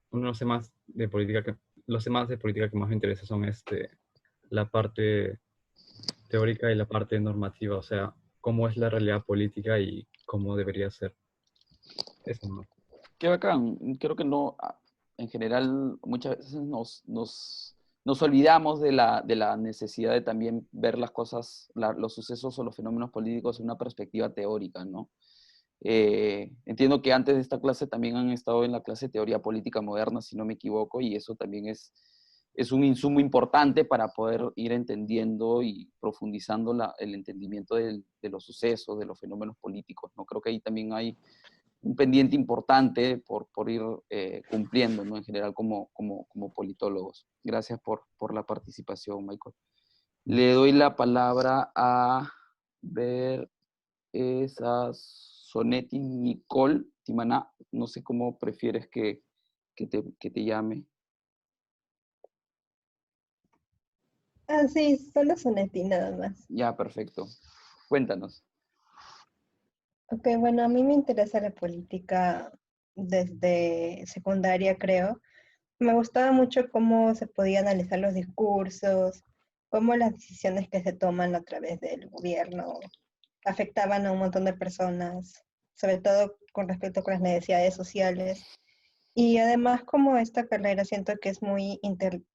uno de los temas de política que más me interesa son la parte teórica y la parte normativa, o sea, cómo es la realidad política y cómo debería ser. Eso no. Qué bacán. Creo que no, en general, muchas veces nos olvidamos de la necesidad de también ver las cosas, los sucesos o los fenómenos políticos en una perspectiva teórica, ¿no? Entiendo que antes de esta clase también han estado en la clase de Teoría Política Moderna, si no me equivoco, y eso también es un insumo importante para poder ir entendiendo y profundizando el entendimiento de los sucesos, de los fenómenos políticos, ¿no? Creo que ahí también hay un pendiente importante por ir cumpliendo, ¿no? En general como politólogos. Gracias por la participación, Michael. Le doy la palabra a ver esa Sonetti Nicole Timaná. No sé cómo prefieres que te llame. Sí, solo Sonetti nada más. Ya, perfecto. Cuéntanos. Ok, bueno, a mí me interesa la política desde secundaria, creo. Me gustaba mucho cómo se podía analizar los discursos, cómo las decisiones que se toman a través del gobierno afectaban a un montón de personas, sobre todo con respecto con las necesidades sociales. Y además, como esta carrera siento que es muy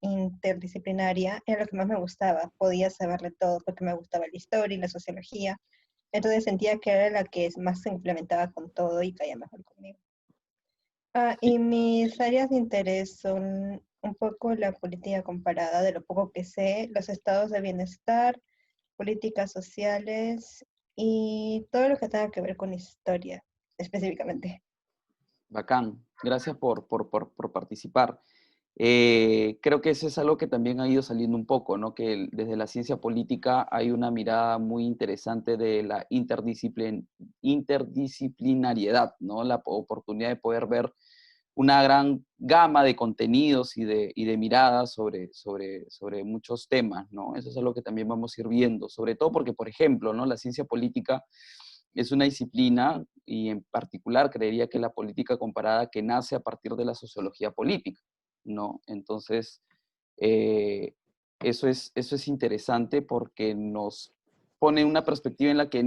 interdisciplinaria, era lo que más me gustaba. Podía saberle todo porque me gustaba la historia y la sociología. Entonces sentía que era la que más se implementaba con todo y caía mejor conmigo. Y mis áreas de interés son un poco la política comparada, de lo poco que sé, los estados de bienestar, políticas sociales y todo lo que tenga que ver con historia, específicamente. Bacán. Gracias por participar. Creo que eso es algo que también ha ido saliendo un poco, ¿no? Que desde la ciencia política hay una mirada muy interesante de la interdisciplinariedad, ¿no? La oportunidad de poder ver una gran gama de contenidos y de miradas sobre muchos temas, ¿no? Eso es algo que también vamos a ir viendo, sobre todo porque, por ejemplo, ¿no? La ciencia política es una disciplina, y en particular creería que la política comparada, que nace a partir de la sociología política, ¿no? Entonces, eso es interesante porque nos pone una perspectiva en la que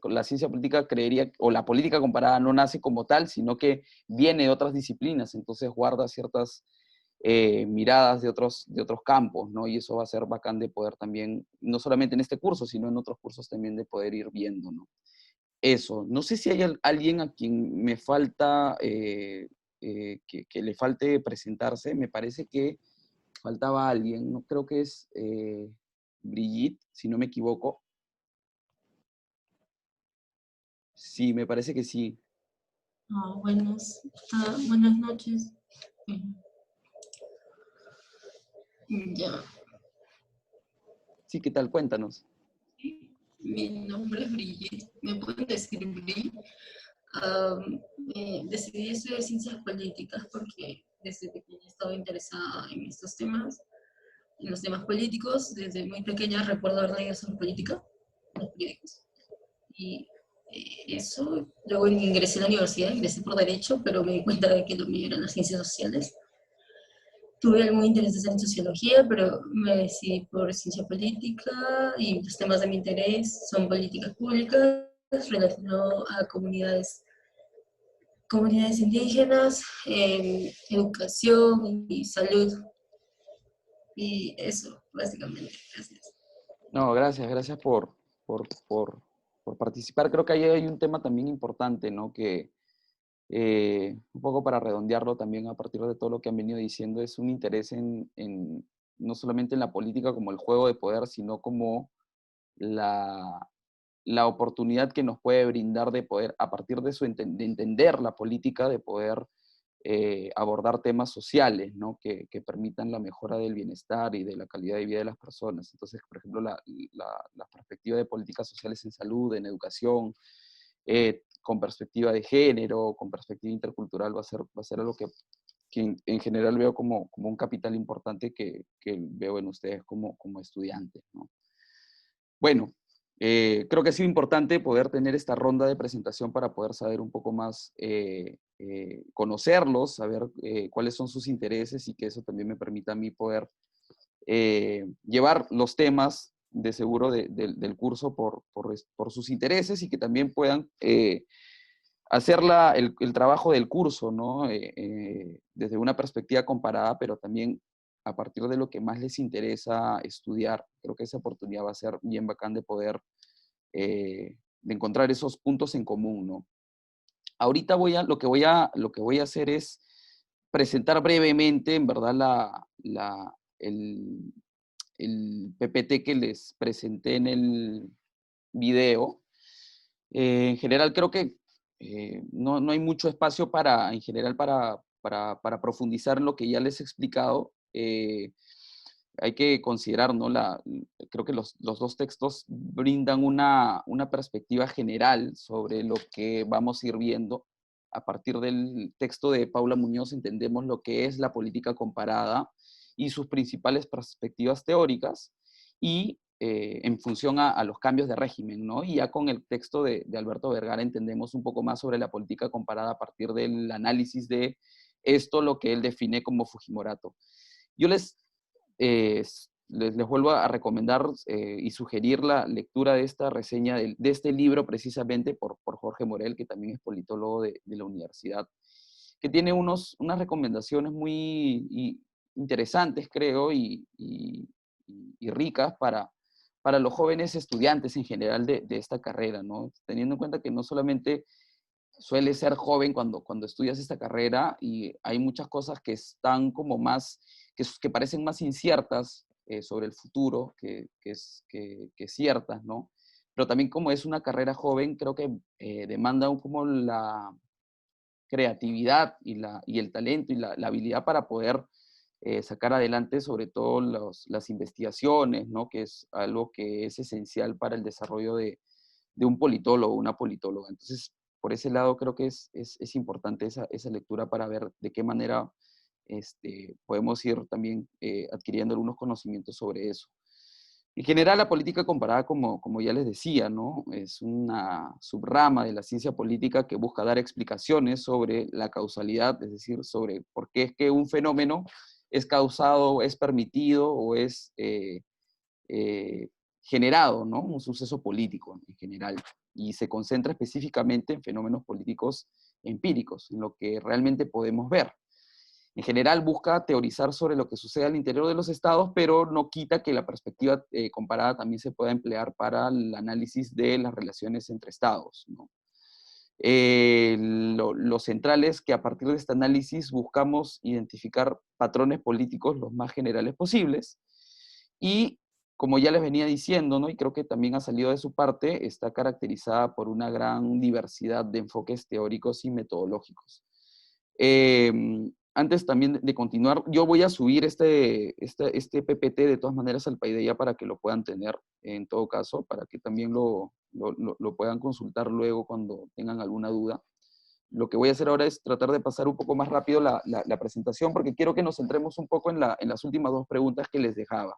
la ciencia política creería, o la política comparada no nace como tal, sino que viene de otras disciplinas, entonces guarda ciertas miradas de otros campos, ¿no? Y eso va a ser bacán de poder también, no solamente en este curso, sino en otros cursos también, de poder ir viendo, ¿no? Eso, no sé si hay alguien a quien me falta, que le falte presentarse. Me parece que faltaba alguien, no creo que es Brigitte, si no me equivoco. Sí, me parece que sí. Buenas noches. Ya. Sí, ¿qué tal? Cuéntanos. Mi nombre es Brigitte. ¿Me pueden describir? Decidí estudiar ciencias políticas porque desde pequeña he estado interesada en estos temas, en los temas políticos. Desde muy pequeña recuerdo haber leído sobre política, los periódicos. Y eso, luego ingresé a la universidad, ingresé por Derecho, pero me di cuenta de que lo mío eran las ciencias sociales. Tuve algún interés en sociología, pero me decidí por ciencia política y los temas de mi interés son políticas públicas relacionadas a comunidades indígenas, educación y salud. Y eso, básicamente. Gracias. No, gracias por participar. Creo que ahí hay un tema también importante, ¿no? Que un poco para redondearlo también a partir de todo lo que han venido diciendo, es un interés no solamente en la política como el juego de poder, sino como la oportunidad que nos puede brindar de poder, a partir de de entender la política, de poder abordar temas sociales, ¿no? Que permitan la mejora del bienestar y de la calidad de vida de las personas. Entonces, por ejemplo, la perspectiva de políticas sociales en salud, en educación, con perspectiva de género, con perspectiva intercultural, va a ser algo que en general veo como un capital importante que veo en ustedes como estudiantes, ¿no? Bueno, creo que ha sido importante poder tener esta ronda de presentación para poder saber un poco más, conocerlos, saber cuáles son sus intereses y que eso también me permita a mí poder llevar los temas de seguro del curso por sus intereses y que también puedan hacer el trabajo del curso, ¿no? Desde una perspectiva comparada, pero también a partir de lo que más les interesa estudiar. Creo que esa oportunidad va a ser bien bacán de poder, de encontrar esos puntos en común, ¿no? Ahorita lo que voy a hacer es presentar brevemente, en verdad, el PPT que les presenté en el video. En general creo que no hay mucho espacio en general para profundizar en lo que ya les he explicado. Hay que considerar, ¿no? Creo que los dos textos brindan una perspectiva general sobre lo que vamos a ir viendo. A partir del texto de Paula Muñoz entendemos lo que es la política comparada y sus principales perspectivas teóricas, y en función a los cambios de régimen, ¿no? Y ya con el texto de Alberto Vergara entendemos un poco más sobre la política comparada a partir del análisis de esto, lo que él define como Fujimorato. Yo les vuelvo a recomendar y sugerir la lectura de esta reseña, de este libro precisamente por Jorge Morel, que también es politólogo de la universidad, que tiene unas recomendaciones muy interesantes, creo, y ricas para los jóvenes estudiantes en general de esta carrera, ¿no? Teniendo en cuenta que no solamente suele ser joven cuando estudias esta carrera y hay muchas cosas que están como más, que parecen más inciertas sobre el futuro que ciertas, ¿no? Pero también como es una carrera joven, creo que demanda como la creatividad y el talento y la habilidad para poder sacar adelante sobre todo las investigaciones, ¿no? Que es algo que es esencial para el desarrollo de un politólogo, una politóloga. Entonces, por ese lado creo que es importante esa lectura para ver de qué manera podemos ir también adquiriendo algunos conocimientos sobre eso. En general, la política comparada, como ya les decía, ¿no? Es una subrama de la ciencia política que busca dar explicaciones sobre la causalidad, es decir, sobre por qué es que un fenómeno es causado, es permitido o es generado, ¿no? Un suceso político en general. Y se concentra específicamente en fenómenos políticos empíricos, en lo que realmente podemos ver. En general busca teorizar sobre lo que sucede al interior de los estados, pero no quita que la perspectiva comparada también se pueda emplear para el análisis de las relaciones entre estados, ¿no? Lo central es que a partir de este análisis buscamos identificar patrones políticos los más generales posibles y, como ya les venía diciendo, ¿no? Y creo que también ha salido de su parte, está caracterizada por una gran diversidad de enfoques teóricos y metodológicos. antes también de continuar, yo voy a subir este PPT de todas maneras al Paideia para que lo puedan tener en todo caso, para que también lo puedan consultar luego cuando tengan alguna duda. Lo que voy a hacer ahora es tratar de pasar un poco más rápido la presentación, porque quiero que nos centremos un poco en las últimas dos preguntas que les dejaba.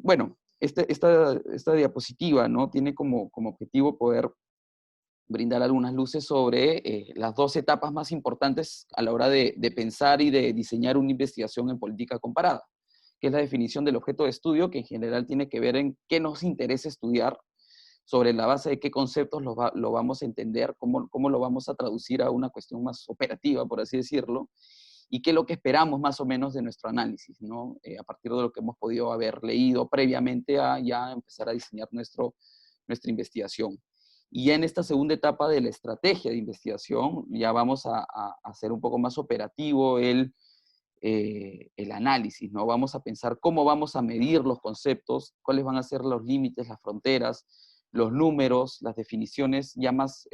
Bueno, esta diapositiva, ¿no?, tiene como objetivo poder brindar algunas luces sobre las dos etapas más importantes a la hora de pensar y de diseñar una investigación en política comparada, que es la definición del objeto de estudio, que en general tiene que ver en qué nos interesa estudiar, sobre la base de qué conceptos lo vamos a entender, cómo lo vamos a traducir a una cuestión más operativa, por así decirlo, y qué es lo que esperamos más o menos de nuestro análisis, ¿no? A partir de lo que hemos podido haber leído previamente a ya empezar a diseñar nuestra investigación. Y ya en esta segunda etapa de la estrategia de investigación, ya vamos a hacer un poco más operativo el análisis, ¿no? Vamos a pensar cómo vamos a medir los conceptos, cuáles van a ser los límites, las fronteras, los números, las definiciones ya más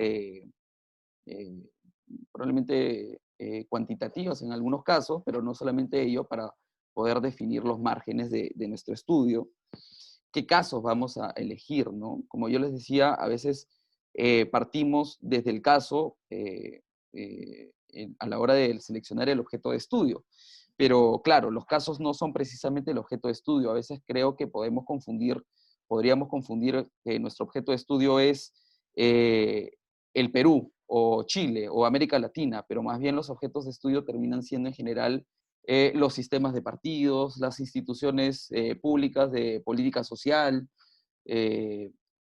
probablemente cuantitativas en algunos casos, pero no solamente ello, para poder definir los márgenes de nuestro estudio. ¿Qué casos vamos a elegir, no? Como yo les decía, a veces partimos desde el caso a la hora de seleccionar el objeto de estudio. Pero claro, los casos no son precisamente el objeto de estudio. A veces creo que podríamos confundir que nuestro objeto de estudio es el Perú, o Chile, o América Latina, pero más bien los objetos de estudio terminan siendo en general los sistemas de partidos, las instituciones públicas de política social,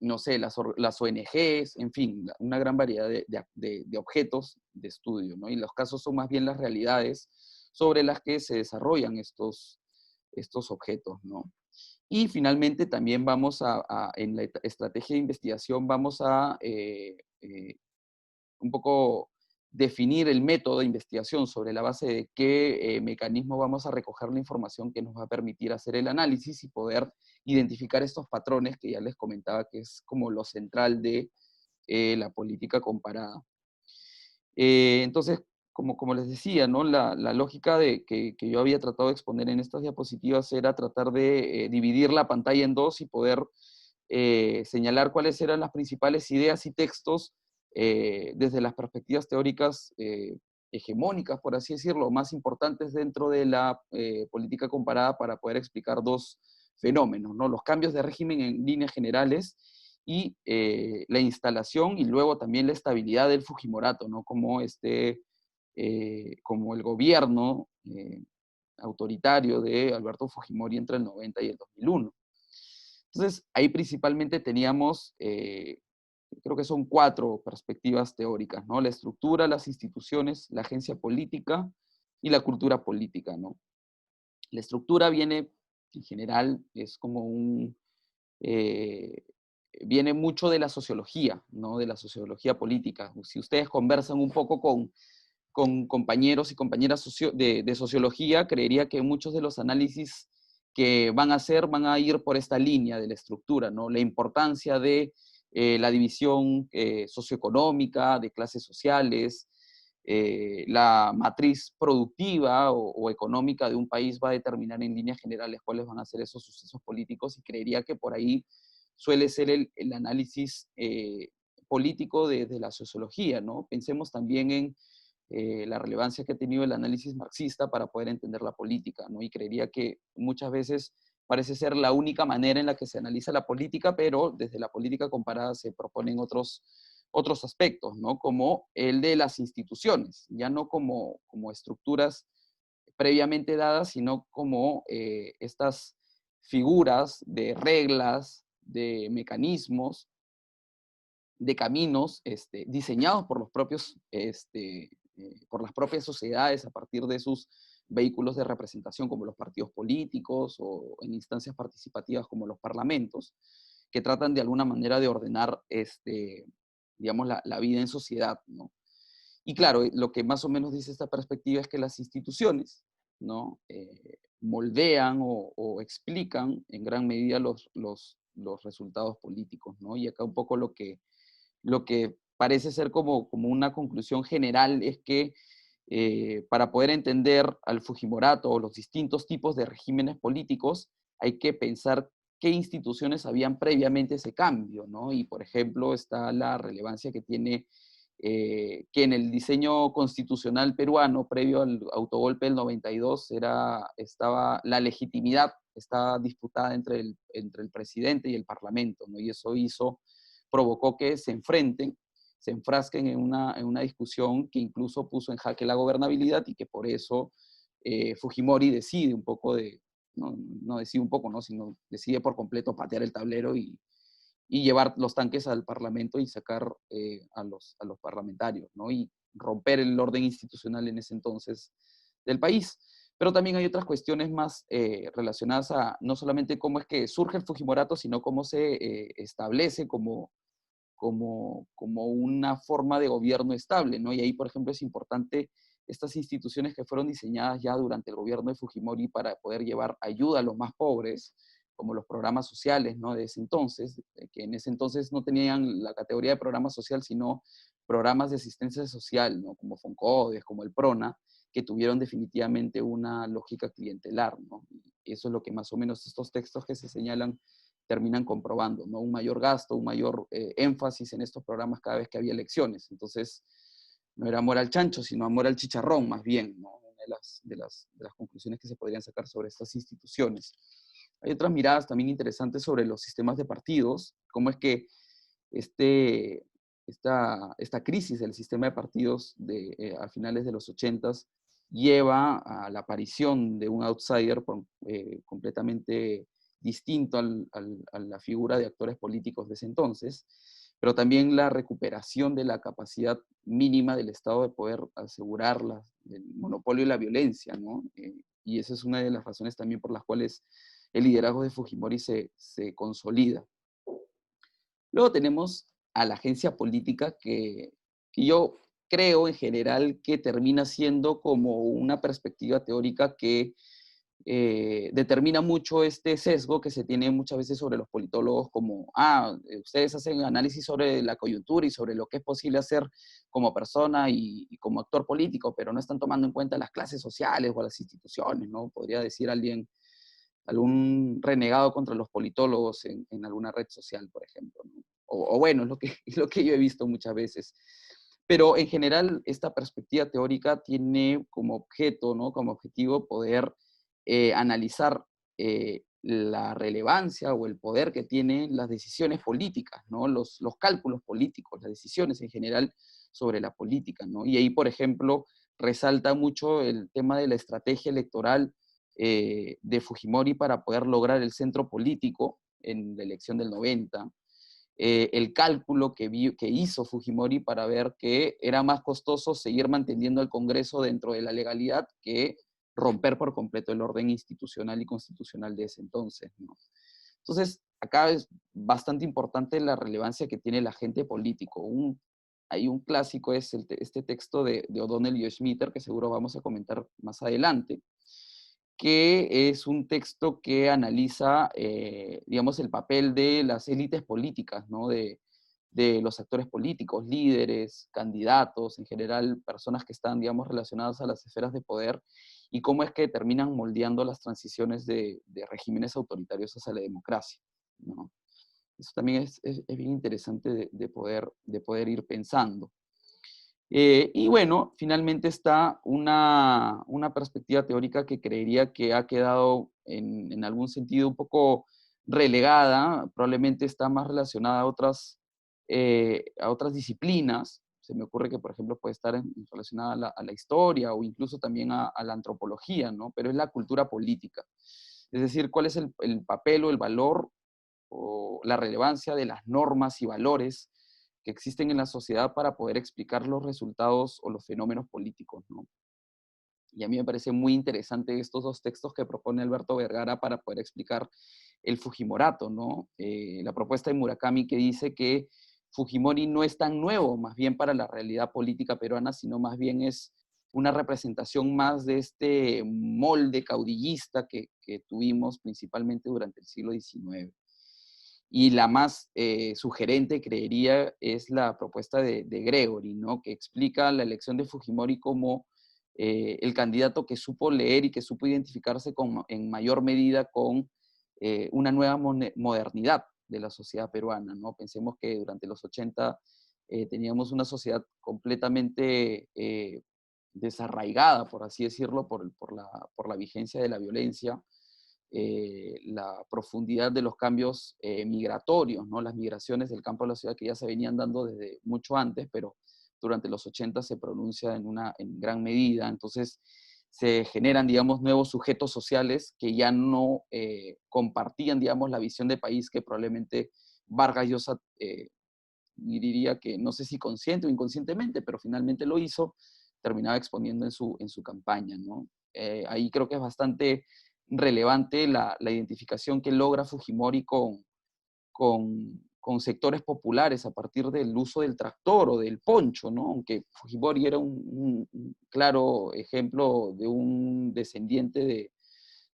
no sé, las ONGs, en fin, una gran variedad de objetos de estudio, ¿no? Y los casos son más bien las realidades sobre las que se desarrollan estos objetos, ¿no? Y finalmente también en la estrategia de investigación vamos a un poco definir el método de investigación sobre la base de qué mecanismo vamos a recoger la información que nos va a permitir hacer el análisis y poder identificar estos patrones que ya les comentaba que es como lo central de la política comparada. Entonces, como les decía, ¿no? La lógica que yo había tratado de exponer en estas diapositivas era tratar de dividir la pantalla en dos y poder señalar cuáles eran las principales ideas y textos desde las perspectivas teóricas hegemónicas, por así decirlo, más importantes dentro de la política comparada para poder explicar dos fenómenos, ¿no? Los cambios de régimen en líneas generales y la instalación y luego también la estabilidad del Fujimorato, ¿no? Como el gobierno autoritario de Alberto Fujimori entre el 90 y el 2001. Entonces, ahí principalmente teníamos, creo que son 4 perspectivas teóricas, ¿no? La estructura, las instituciones, la agencia política y la cultura política, ¿no? La estructura viene, en general, es como viene mucho de la sociología, ¿no? De la sociología política. Si ustedes conversan un poco con compañeros y compañeras de sociología, creería que muchos de los análisis que van a ir por esta línea de la estructura, ¿no? La importancia de la división socioeconómica, de clases sociales, la matriz productiva o económica de un país va a determinar en líneas generales cuáles van a ser esos sucesos políticos y creería que por ahí suele ser el análisis político desde la sociología, ¿no? Pensemos también en la relevancia que ha tenido el análisis marxista para poder entender la política, ¿no? Y creería que muchas veces parece ser la única manera en la que se analiza la política, pero desde la política comparada se proponen otros aspectos, ¿no? Como el de las instituciones, ya no como estructuras previamente dadas, sino como estas figuras de reglas, de mecanismos, de caminos diseñados por los propios por las propias sociedades a partir de sus vehículos de representación como los partidos políticos o en instancias participativas como los parlamentos, que tratan de alguna manera de ordenar digamos, la vida en sociedad, ¿no? Y claro, lo que más o menos dice esta perspectiva es que las instituciones, ¿no? Moldean o explican en gran medida los resultados políticos, ¿no? Y acá un poco lo que parece ser como una conclusión general es que Para poder entender al Fujimorato o los distintos tipos de regímenes políticos, hay que pensar qué instituciones habían previamente ese cambio, ¿no? Y, por ejemplo, está la relevancia que tiene que en el diseño constitucional peruano, previo al autogolpe del 92, estaba la legitimidad, estaba disputada entre el presidente y el parlamento, ¿no? Y eso provocó que se enfrenten, se enfrasquen en una discusión que incluso puso en jaque la gobernabilidad y que por eso Fujimori decide un poco no decide un poco, ¿no? Sino decide por completo patear el tablero y llevar los tanques al Parlamento y sacar a los parlamentarios, ¿no? Y romper el orden institucional en ese entonces del país. Pero también hay otras cuestiones más relacionadas a no solamente cómo es que surge el Fujimorato, sino cómo se establece como una forma de gobierno estable, ¿no? Y ahí, por ejemplo, es importante estas instituciones que fueron diseñadas ya durante el gobierno de Fujimori para poder llevar ayuda a los más pobres, como los programas sociales, ¿no? De ese entonces, que en ese entonces no tenían la categoría de programa social, sino programas de asistencia social, ¿no? Como Foncodes, como el PRONA, que tuvieron definitivamente una lógica clientelar, ¿no? Y eso es lo que más o menos estos textos que se señalan terminan comprobando, ¿no? Un mayor gasto, un mayor énfasis en estos programas cada vez que había elecciones. Entonces, no era amor al chancho, sino amor al chicharrón, más bien, ¿no? Una de las conclusiones que se podrían sacar sobre estas instituciones. Hay otras miradas también interesantes sobre los sistemas de partidos, cómo es que esta crisis del sistema de partidos a finales de los 80s lleva a la aparición de un outsider completamente distinto a la figura de actores políticos de ese entonces, pero también la recuperación de la capacidad mínima del Estado de poder asegurar el monopolio de la violencia, ¿no? Y esa es una de las razones también por las cuales el liderazgo de Fujimori se consolida. Luego tenemos a la agencia política que yo creo en general que termina siendo como una perspectiva teórica que determina mucho este sesgo que se tiene muchas veces sobre los politólogos como, ustedes hacen análisis sobre la coyuntura y sobre lo que es posible hacer como persona y como actor político, pero no están tomando en cuenta las clases sociales o las instituciones, ¿no? Podría decir algún renegado contra los politólogos en alguna red social, por ejemplo, ¿no? O bueno, es lo que yo he visto muchas veces. Pero en general, esta perspectiva teórica tiene como objeto, ¿no? Como objetivo poder analizar la relevancia o el poder que tienen las decisiones políticas, ¿no? Los cálculos políticos, las decisiones en general sobre la política, ¿no? Y ahí, por ejemplo, resalta mucho el tema de la estrategia electoral de Fujimori para poder lograr el centro político en la elección del 90, el cálculo que hizo Fujimori para ver que era más costoso seguir manteniendo al Congreso dentro de la legalidad que romper por completo el orden institucional y constitucional de ese entonces, ¿no? Entonces, acá es bastante importante la relevancia que tiene el agente político. Hay un clásico, es este texto de O'Donnell y Schmitter, que seguro vamos a comentar más adelante, que es un texto que analiza, digamos, el papel de las élites políticas, ¿no? De los actores políticos, líderes, candidatos, en general, personas que están, digamos, relacionadas a las esferas de poder, y cómo es que terminan moldeando las transiciones de regímenes autoritarios hacia la democracia, ¿no? Eso también es bien interesante de poder ir pensando. Y bueno, finalmente está una perspectiva teórica que creería que ha quedado en algún sentido un poco relegada, probablemente está más relacionada a otras disciplinas. Se me ocurre que, por ejemplo, puede estar relacionada a la historia o incluso también a la antropología, ¿no? Pero es la cultura política. Es decir, cuál es el papel o el valor o la relevancia de las normas y valores que existen en la sociedad para poder explicar los resultados o los fenómenos políticos, ¿no? Y a mí me parece muy interesante estos dos textos que propone Alberto Vergara para poder explicar el Fujimorato, ¿no? La propuesta de Murakami que dice que Fujimori no es tan nuevo, más bien para la realidad política peruana, sino más bien es una representación más de este molde caudillista que tuvimos principalmente durante el siglo XIX. Y la más sugerente, creería, es la propuesta de Gregory, ¿no? Que explica la elección de Fujimori como el candidato que supo leer y que supo identificarse en mayor medida con una nueva modernidad de la sociedad peruana, ¿no? Pensemos que durante los 80 teníamos una sociedad completamente desarraigada, por así decirlo, por la vigencia de la violencia, la profundidad de los cambios migratorios, ¿no? Las migraciones del campo a la ciudad que ya se venían dando desde mucho antes, pero durante los 80 se pronuncia en gran medida. Entonces se generan, digamos, nuevos sujetos sociales que ya no compartían, digamos, la visión de país que probablemente Vargas Llosa, diría que no sé si consciente o inconscientemente, pero finalmente lo hizo, terminaba exponiendo en su campaña, ¿no? Ahí creo que es bastante relevante la identificación que logra Fujimori con sectores populares a partir del uso del tractor o del poncho, ¿no? Aunque Fujimori era un claro ejemplo de un descendiente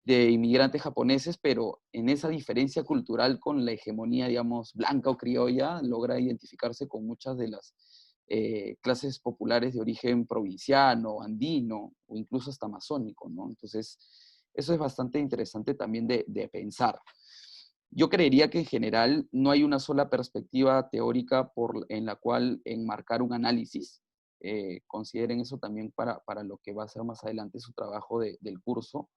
de inmigrantes japoneses, pero en esa diferencia cultural con la hegemonía, digamos, blanca o criolla, logra identificarse con muchas de las clases populares de origen provinciano, andino, o incluso hasta amazónico, ¿no? Entonces, eso es bastante interesante también de pensar. Yo creería que en general no hay una sola perspectiva teórica en la cual enmarcar un análisis. Consideren eso también para lo que va a ser más adelante su trabajo del curso.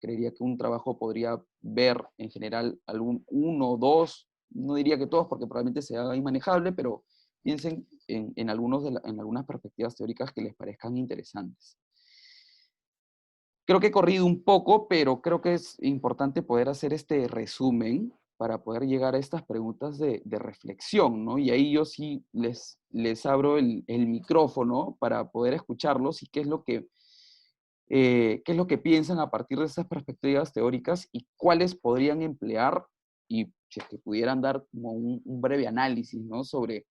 Creería que un trabajo podría ver en general uno o dos, no diría que todos porque probablemente sea inmanejable, pero piensen en algunas perspectivas teóricas que les parezcan interesantes. Creo que he corrido un poco, pero creo que es importante poder hacer este resumen para poder llegar a estas preguntas de reflexión, ¿no? Y ahí yo sí les abro el micrófono para poder escucharlos y qué es lo que piensan a partir de estas perspectivas teóricas y cuáles podrían emplear, y si es que pudieran dar como un breve análisis, ¿no? Sobre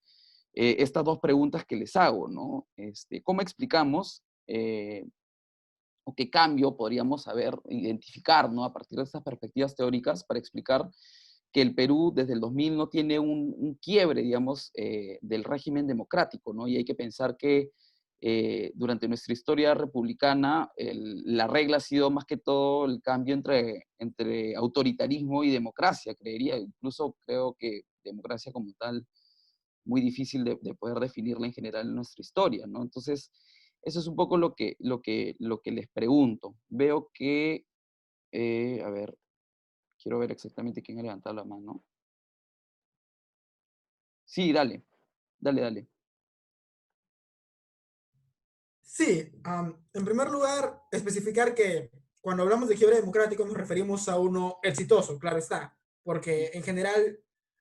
estas dos preguntas que les hago, ¿no? ¿Cómo explicamos o qué cambio podríamos identificar, ¿no? A partir de estas perspectivas teóricas para explicar que el Perú desde el 2000 no tiene un quiebre, digamos, del régimen democrático, ¿no? Y hay que pensar que durante nuestra historia republicana la regla ha sido más que todo el cambio entre autoritarismo y democracia, creería. Incluso creo que democracia como tal, muy difícil de poder definirla en general en nuestra historia, ¿no? Entonces, eso es un poco lo que les pregunto. Veo que, a ver, quiero ver exactamente quién ha levantado la mano. Sí, dale. Sí, en primer lugar, especificar que cuando hablamos de quiebre democrático nos referimos a uno exitoso, claro está, porque en general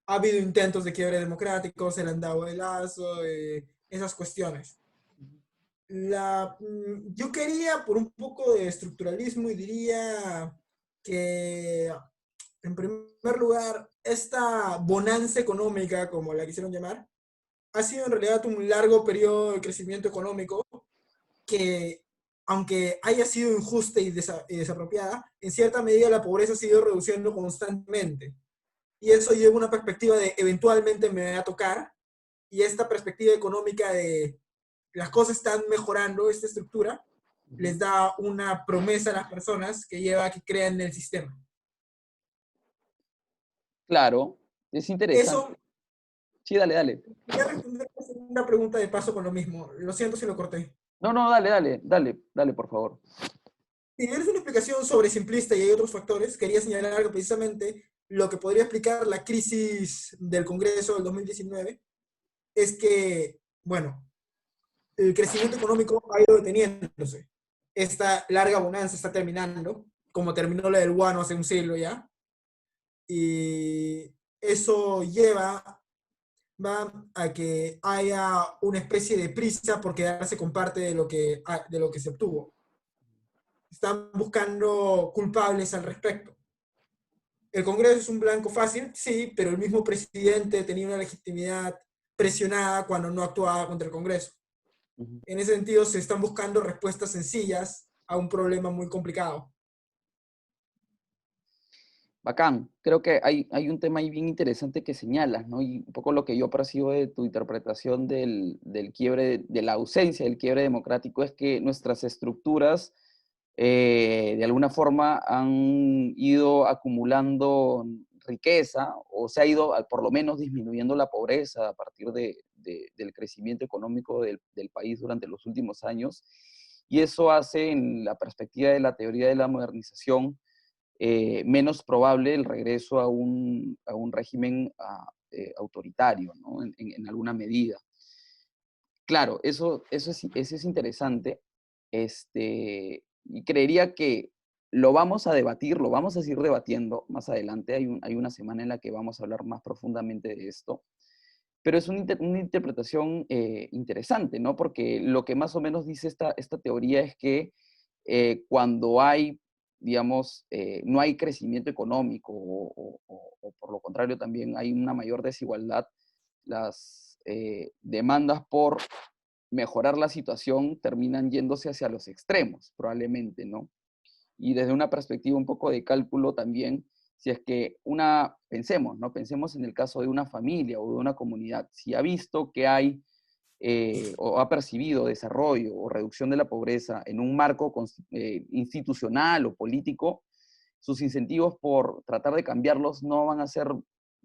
ha habido intentos de quiebre democrático, se le han dado el lazo, esas cuestiones. Yo quería por un poco de estructuralismo y diría que, en primer lugar, esta bonanza económica, como la quisieron llamar, ha sido en realidad un largo periodo de crecimiento económico que, aunque haya sido injusta y desapropiada, en cierta medida la pobreza ha sido reduciendo constantemente. Y eso lleva una perspectiva de eventualmente me va a tocar, y esta perspectiva económica de las cosas están mejorando, esta estructura, les da una promesa a las personas que lleva a que crean en el sistema. Claro, es interesante. Eso, sí, dale. voy a responder la segunda pregunta de paso con lo mismo. Lo siento si lo corté. No, dale, por favor. Si bien es una explicación sobre simplista y hay otros factores, quería señalar que precisamente lo que podría explicar la crisis del Congreso del 2019 es que, bueno, el crecimiento económico ha ido deteniéndose. Esta larga bonanza está terminando, como terminó la del guano hace un siglo ya. Y eso va a que haya una especie de prisa por quedarse con parte de lo que se obtuvo. Están buscando culpables al respecto. El Congreso es un blanco fácil, sí, pero el mismo presidente tenía una legitimidad presionada cuando no actuaba contra el Congreso. En ese sentido, se están buscando respuestas sencillas a un problema muy complicado. Bacán. Creo que hay un tema ahí bien interesante que señalas, ¿no? Y un poco lo que yo percibo de tu interpretación del quiebre, de la ausencia del quiebre democrático, es que nuestras estructuras de alguna forma han ido acumulando riqueza o se ha ido por lo menos disminuyendo la pobreza a partir del crecimiento económico del país durante los últimos años. Y eso hace, en la perspectiva de la teoría de la modernización, menos probable el regreso a un régimen autoritario, ¿no? En alguna medida. Claro, eso es interesante, y creería que lo vamos a debatir, lo vamos a seguir debatiendo más adelante. Hay una semana en la que vamos a hablar más profundamente de esto, pero es una interpretación interesante, ¿no? Porque lo que más o menos dice esta teoría es que cuando hay, digamos, no hay crecimiento económico o por lo contrario también hay una mayor desigualdad, las demandas por mejorar la situación terminan yéndose hacia los extremos, probablemente, ¿no? Y desde una perspectiva un poco de cálculo también, si es que pensemos, ¿no? Pensemos en el caso de una familia o de una comunidad, si ha visto que hay o ha percibido desarrollo o reducción de la pobreza en un marco institucional o político, sus incentivos por tratar de cambiarlos no van a ser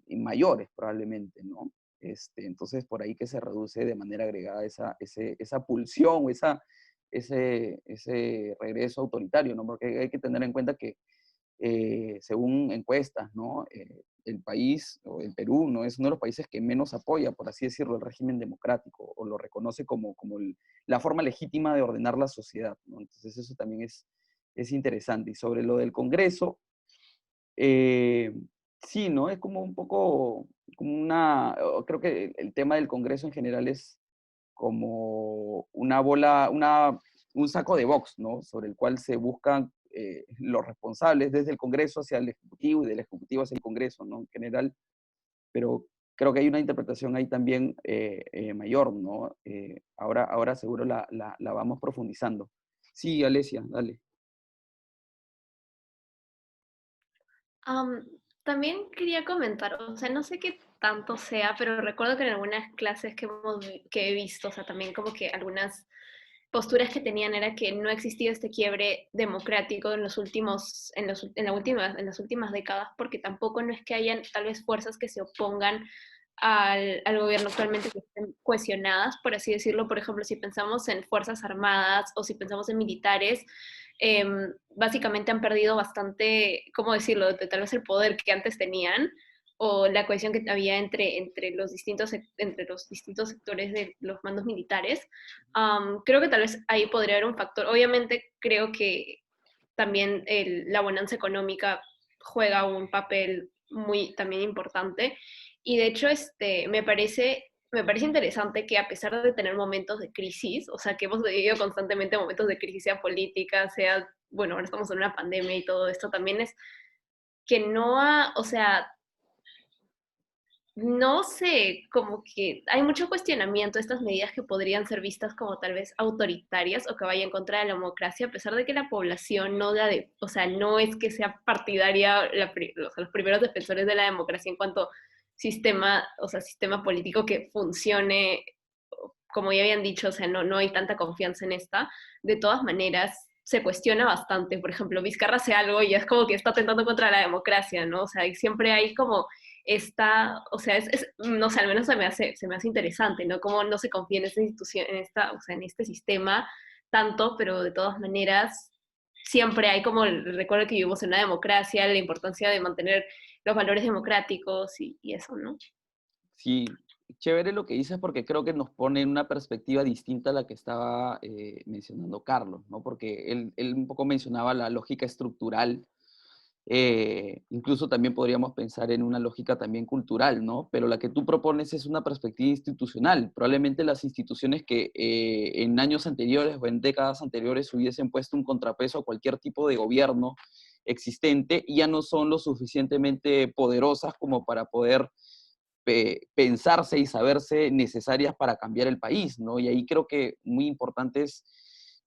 mayores probablemente, ¿no? Entonces, por ahí que se reduce de manera agregada esa pulsión o ese regreso autoritario, ¿no? Porque hay que tener en cuenta que, según encuestas, ¿no? El país, o el Perú, ¿no? Es uno de los países que menos apoya, por así decirlo, el régimen democrático, o lo reconoce como la forma legítima de ordenar la sociedad, ¿no? Entonces, eso también es interesante. Y sobre lo del Congreso, sí, ¿no? Es como un poco, creo que el tema del Congreso en general es como un saco de box, ¿no? Sobre el cual se buscan los responsables desde el Congreso hacia el Ejecutivo y del Ejecutivo hacia el Congreso, ¿no? En general, pero creo que hay una interpretación ahí también mayor, ¿no? Ahora seguro la vamos profundizando. Sí, Alesia, dale. También quería comentar, o sea, no sé qué tanto sea, pero recuerdo que en algunas clases que he visto, o sea, también como que algunas posturas que tenían era que no existía este quiebre democrático en los últimos, en las últimas décadas, porque tampoco no es que hayan tal vez fuerzas que se opongan al gobierno actualmente que estén cohesionadas, por así decirlo. Por ejemplo, si pensamos en fuerzas armadas o si pensamos en militares, básicamente han perdido bastante, ¿cómo decirlo?, de tal vez el poder que antes tenían o la cohesión que había entre los distintos sectores de los mandos militares. Creo que tal vez ahí podría haber un factor. Obviamente creo que también la bonanza económica juega un papel muy también importante. Y de hecho, me parece interesante que a pesar de tener momentos de crisis, o sea, que hemos vivido constantemente momentos de crisis, sea política, sea, bueno, ahora estamos en una pandemia y todo esto, también es que o sea, no sé, como que hay mucho cuestionamiento de estas medidas que podrían ser vistas como tal vez autoritarias o que vayan en contra de la democracia, a pesar de que la población o sea, no es que sea partidaria, o sea, los primeros defensores de la democracia en cuanto sistema, o sea, sistema político que funcione, como ya habían dicho, o sea, no hay tanta confianza en esta. De todas maneras, se cuestiona bastante. Por ejemplo, Vizcarra hace algo y es como que está atentando contra la democracia, ¿no? O sea, y siempre hay como o sea, no sé, al menos se me hace interesante, ¿no? Cómo no se confía en esta institución, o sea, en este sistema tanto, pero de todas maneras siempre hay como el recuerdo que vivimos en una democracia, la importancia de mantener los valores democráticos y eso, ¿no? Sí, chévere lo que dices porque creo que nos pone en una perspectiva distinta a la que estaba mencionando Carlos, ¿no? Porque él un poco mencionaba la lógica estructural, incluso también podríamos pensar en una lógica también cultural, ¿no? Pero la que tú propones es una perspectiva institucional. Probablemente las instituciones que en años anteriores o en décadas anteriores hubiesen puesto un contrapeso a cualquier tipo de gobierno existente ya no son lo suficientemente poderosas como para poder pensarse y saberse necesarias para cambiar el país, ¿no? Y ahí creo que muy importante es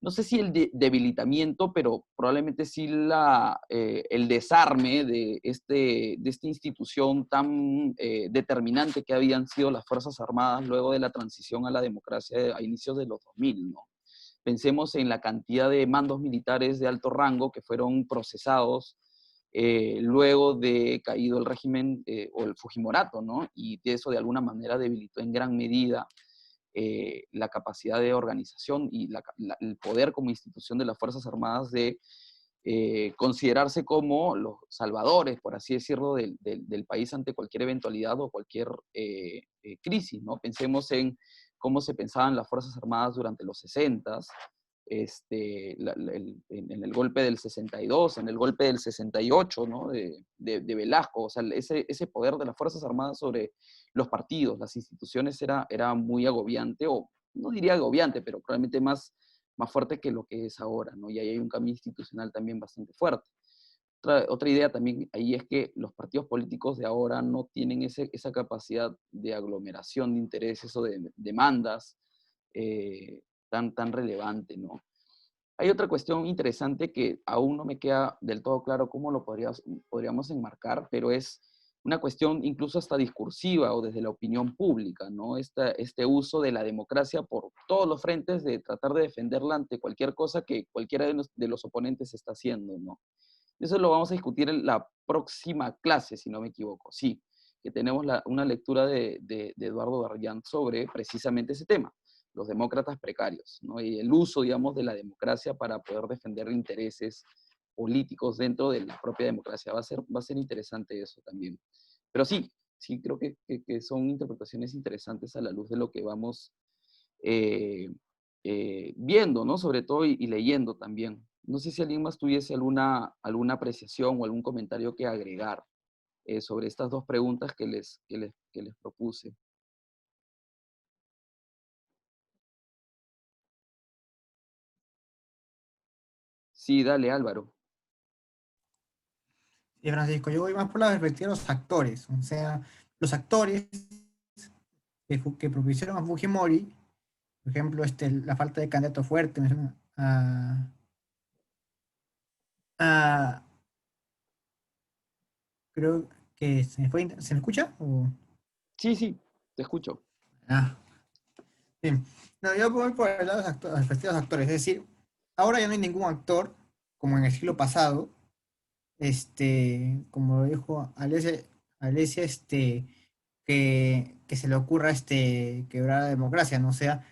no sé si el debilitamiento, pero probablemente sí el desarme de esta institución tan determinante que habían sido las Fuerzas Armadas luego de la transición a la democracia a inicios de los 2000, ¿no? Pensemos en la cantidad de mandos militares de alto rango que fueron procesados luego de caído el régimen o el Fujimorato, ¿no? Y eso de alguna manera debilitó en gran medida la capacidad de organización y el poder como institución de las Fuerzas Armadas de considerarse como los salvadores, por así decirlo, del país ante cualquier eventualidad o cualquier crisis, ¿no? Pensemos en cómo se pensaban las Fuerzas Armadas durante los 60s, en el golpe del 62, en el golpe del 68, ¿no? de Velasco. O sea, ese poder de las Fuerzas Armadas sobre los partidos, las instituciones, era muy agobiante, o no diría agobiante, pero probablemente más fuerte que lo que es ahora, ¿no? Y ahí hay un cambio institucional también bastante fuerte. Otra idea también ahí es que los partidos políticos de ahora no tienen esa capacidad de aglomeración de intereses o de demandas tan relevante, ¿no? Hay otra cuestión interesante que aún no me queda del todo claro cómo lo podríamos enmarcar, pero es una cuestión incluso hasta discursiva o desde la opinión pública, ¿no? Este uso de la democracia por todos los frentes, de tratar de defenderla ante cualquier cosa que cualquiera de los oponentes está haciendo, ¿no? Eso lo vamos a discutir en la próxima clase, si no me equivoco. Sí, que tenemos una lectura de Eduardo Darriant sobre precisamente ese tema, los demócratas precarios, ¿no? Y el uso, digamos, de la democracia para poder defender intereses políticos dentro de la propia democracia. Va a ser interesante eso también. Pero sí, creo que son interpretaciones interesantes a la luz de lo que vamos viendo, ¿no? Sobre todo y leyendo también. No sé si alguien más tuviese alguna apreciación o algún comentario que agregar sobre estas dos preguntas que les propuse. Sí, dale, Álvaro. Sí, Francisco, yo voy más por la perspectiva de los actores, o sea, los actores que propusieron a Fujimori, por ejemplo, la falta de candidato fuerte, menciona creo que ¿se me escucha? Sí, te escucho. Sí. No, yo voy por el lado de la perspectiva de los actores, es decir, ahora ya no hay ningún actor, como en el siglo pasado, como lo dijo Alesia, que se le ocurra quebrar la democracia, ¿no? O sea,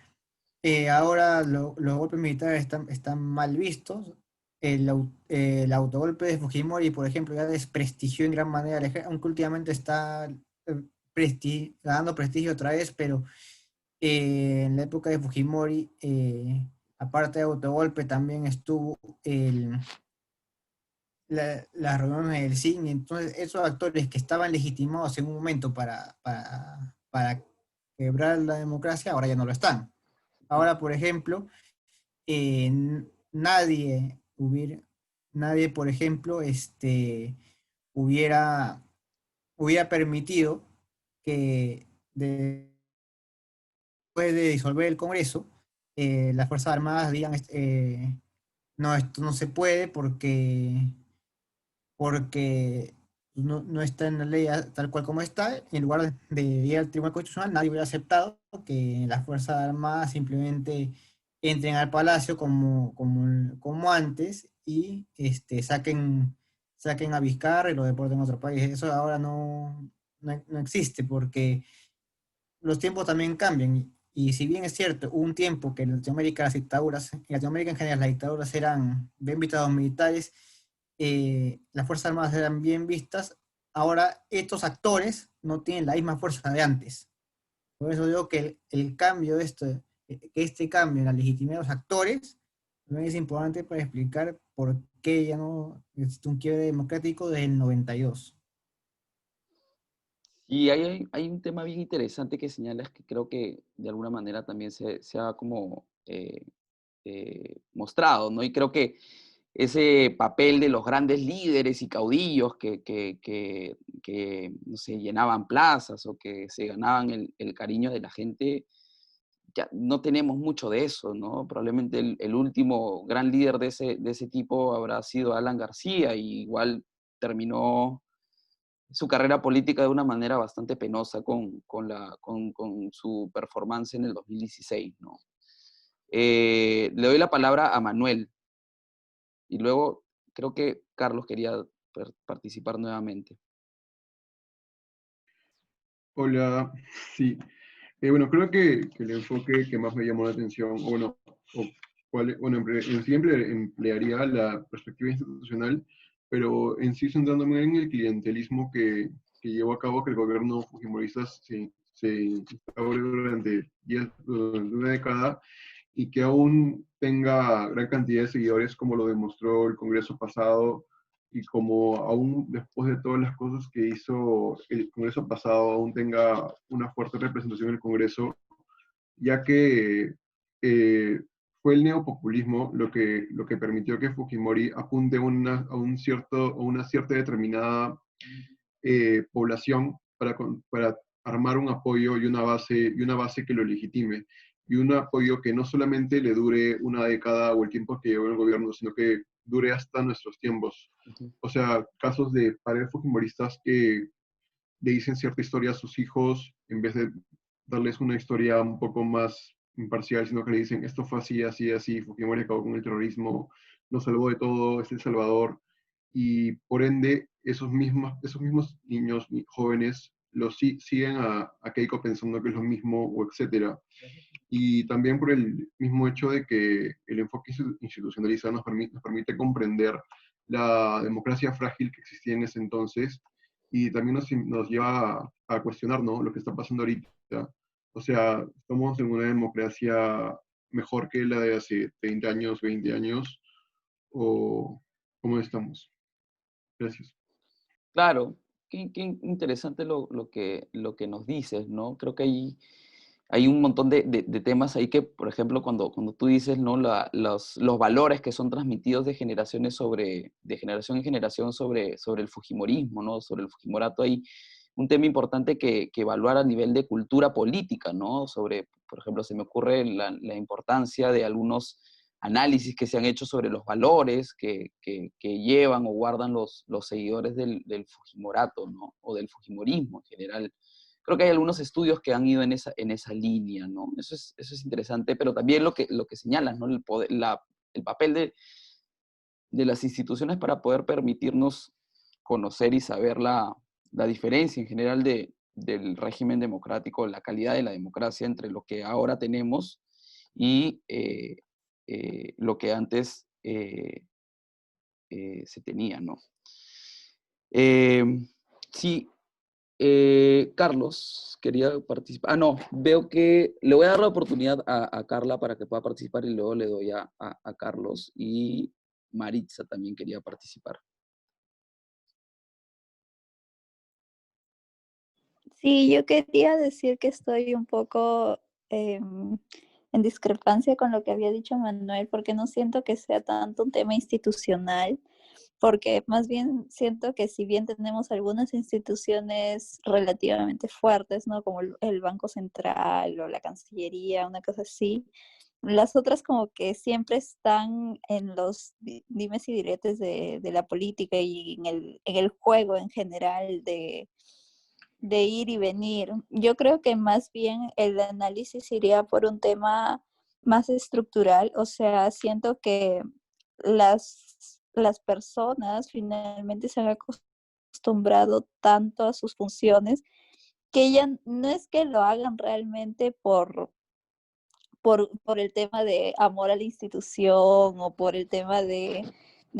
ahora los golpes militares están mal vistos. El autogolpe de Fujimori, por ejemplo, ya desprestigió en gran manera aunque últimamente está ganando prestigio otra vez, pero en la época de Fujimori, aparte de autogolpe, también estuvo las reuniones del cine. Entonces, esos actores que estaban legitimados en un momento para quebrar la democracia, ahora ya no lo están. Ahora, por ejemplo, nadie, por ejemplo, hubiera permitido que después de disolver el Congreso, las Fuerzas Armadas digan, no, esto no se puede porque no está en la ley tal cual como está. En lugar de ir al Tribunal Constitucional, nadie hubiera aceptado que las Fuerzas Armadas simplemente entren al Palacio como antes y saquen a Vizcarra y lo deporten a otro país. Eso ahora no existe, porque los tiempos también cambian. Y si bien es cierto, hubo un tiempo que en Latinoamérica en Latinoamérica en general las dictaduras eran bien vistas a los militares, las Fuerzas Armadas eran bien vistas, ahora estos actores no tienen la misma fuerza de antes. Por eso digo que el cambio que este cambio en la legitimidad de los actores también es importante para explicar por qué ya no existe un quiebre democrático desde el 92. Y hay un tema bien interesante que señalas, que creo que de alguna manera también se ha como mostrado, ¿no? Y creo que ese papel de los grandes líderes y caudillos que no sé, llenaban plazas o que se ganaban el cariño de la gente, ya no tenemos mucho de eso, ¿no? Probablemente el último gran líder de ese tipo habrá sido Alan García, y igual terminó su carrera política de una manera bastante penosa con su performance en el 2016, ¿no? Le doy la palabra a Manuel, y luego creo que Carlos quería participar nuevamente. Hola, sí. Bueno, creo que el enfoque que más me llamó la atención, o bueno, siempre emplearía la perspectiva institucional, pero en sí centrándome en el clientelismo que llevó a cabo que el gobierno fujimorista se instaure durante una década, y que aún tenga gran cantidad de seguidores, como lo demostró el Congreso pasado, y como aún después de todas las cosas que hizo el Congreso pasado, aún tenga una fuerte representación en el Congreso, ya que fue el neopopulismo lo que permitió que Fujimori apunte a una cierta determinada población para armar un apoyo y una base que lo legitime, y un apoyo que no solamente le dure una década o el tiempo que llevó el gobierno, sino que dure hasta nuestros tiempos. O sea, casos de padres fujimoristas que le dicen cierta historia a sus hijos, en vez de darles una historia un poco más imparcial, sino que le dicen, esto fue así, así, así, Fujimori acabó con el terrorismo, nos salvó de todo, es el Salvador, y por ende, esos mismos niños, jóvenes, siguen a Keiko pensando que es lo mismo, o etcétera. Y también por el mismo hecho de que el enfoque institucionalizado nos permite comprender la democracia frágil que existía en ese entonces, y también nos lleva a cuestionar, ¿no?, lo que está pasando ahorita. O sea, ¿estamos en una democracia mejor que la de hace 30 años, 20 años? ¿O cómo estamos? Gracias. Claro, qué interesante lo que nos dices, ¿no? Creo que hay un montón de temas ahí que, por ejemplo, cuando tú dices, ¿no? Los valores que son transmitidos de generación en generación sobre el fujimorismo, ¿no? Sobre el fujimorato, hay un tema importante que evaluar a nivel de cultura política, ¿no? Sobre, por ejemplo, se me ocurre la importancia de algunos análisis que se han hecho sobre los valores que llevan o guardan los seguidores del Fujimorato, ¿no? O del Fujimorismo en general. Creo que hay algunos estudios que han ido en esa línea, ¿no? Eso es interesante, pero también lo que señalas, ¿no? El papel de las instituciones para poder permitirnos conocer y saber la diferencia en general del régimen democrático, la calidad de la democracia entre lo que ahora tenemos y lo que antes se tenía, ¿no? Sí, Carlos, quería participar. Ah, no, veo que le voy a dar la oportunidad a Carla para que pueda participar, y luego le doy a Carlos, y Maritza también quería participar. Sí, yo quería decir que estoy un poco en discrepancia con lo que había dicho Manuel, porque no siento que sea tanto un tema institucional, porque más bien siento que si bien tenemos algunas instituciones relativamente fuertes, ¿no? Como el Banco Central o la Cancillería, una cosa así, las otras como que siempre están en los dimes y diretes de la política y en el juego en general de ir y venir. Yo creo que más bien el análisis iría por un tema más estructural, o sea, siento que las personas finalmente se han acostumbrado tanto a sus funciones que ya no es que lo hagan realmente por el tema de amor a la institución o por el tema de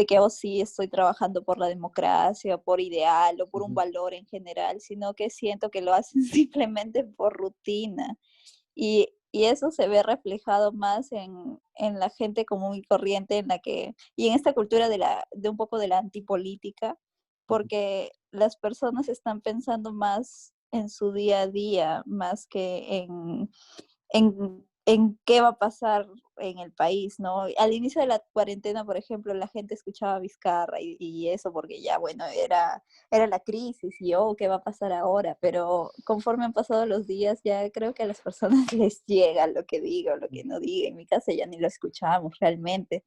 que, oh sí, estoy trabajando por la democracia, por ideal o por un valor en general, sino que siento que lo hacen simplemente por rutina. Y eso se ve reflejado más en la gente común y corriente y en esta cultura de un poco de la antipolítica, porque las personas están pensando más en su día a día, más que en en qué va a pasar en el país, ¿no? Al inicio de la cuarentena, por ejemplo, la gente escuchaba a Vizcarra y eso porque ya, bueno, era la crisis y, oh, ¿qué va a pasar ahora? Pero conforme han pasado los días, ya creo que a las personas les llega lo que diga o lo que no diga. En mi casa ya ni lo escuchábamos realmente.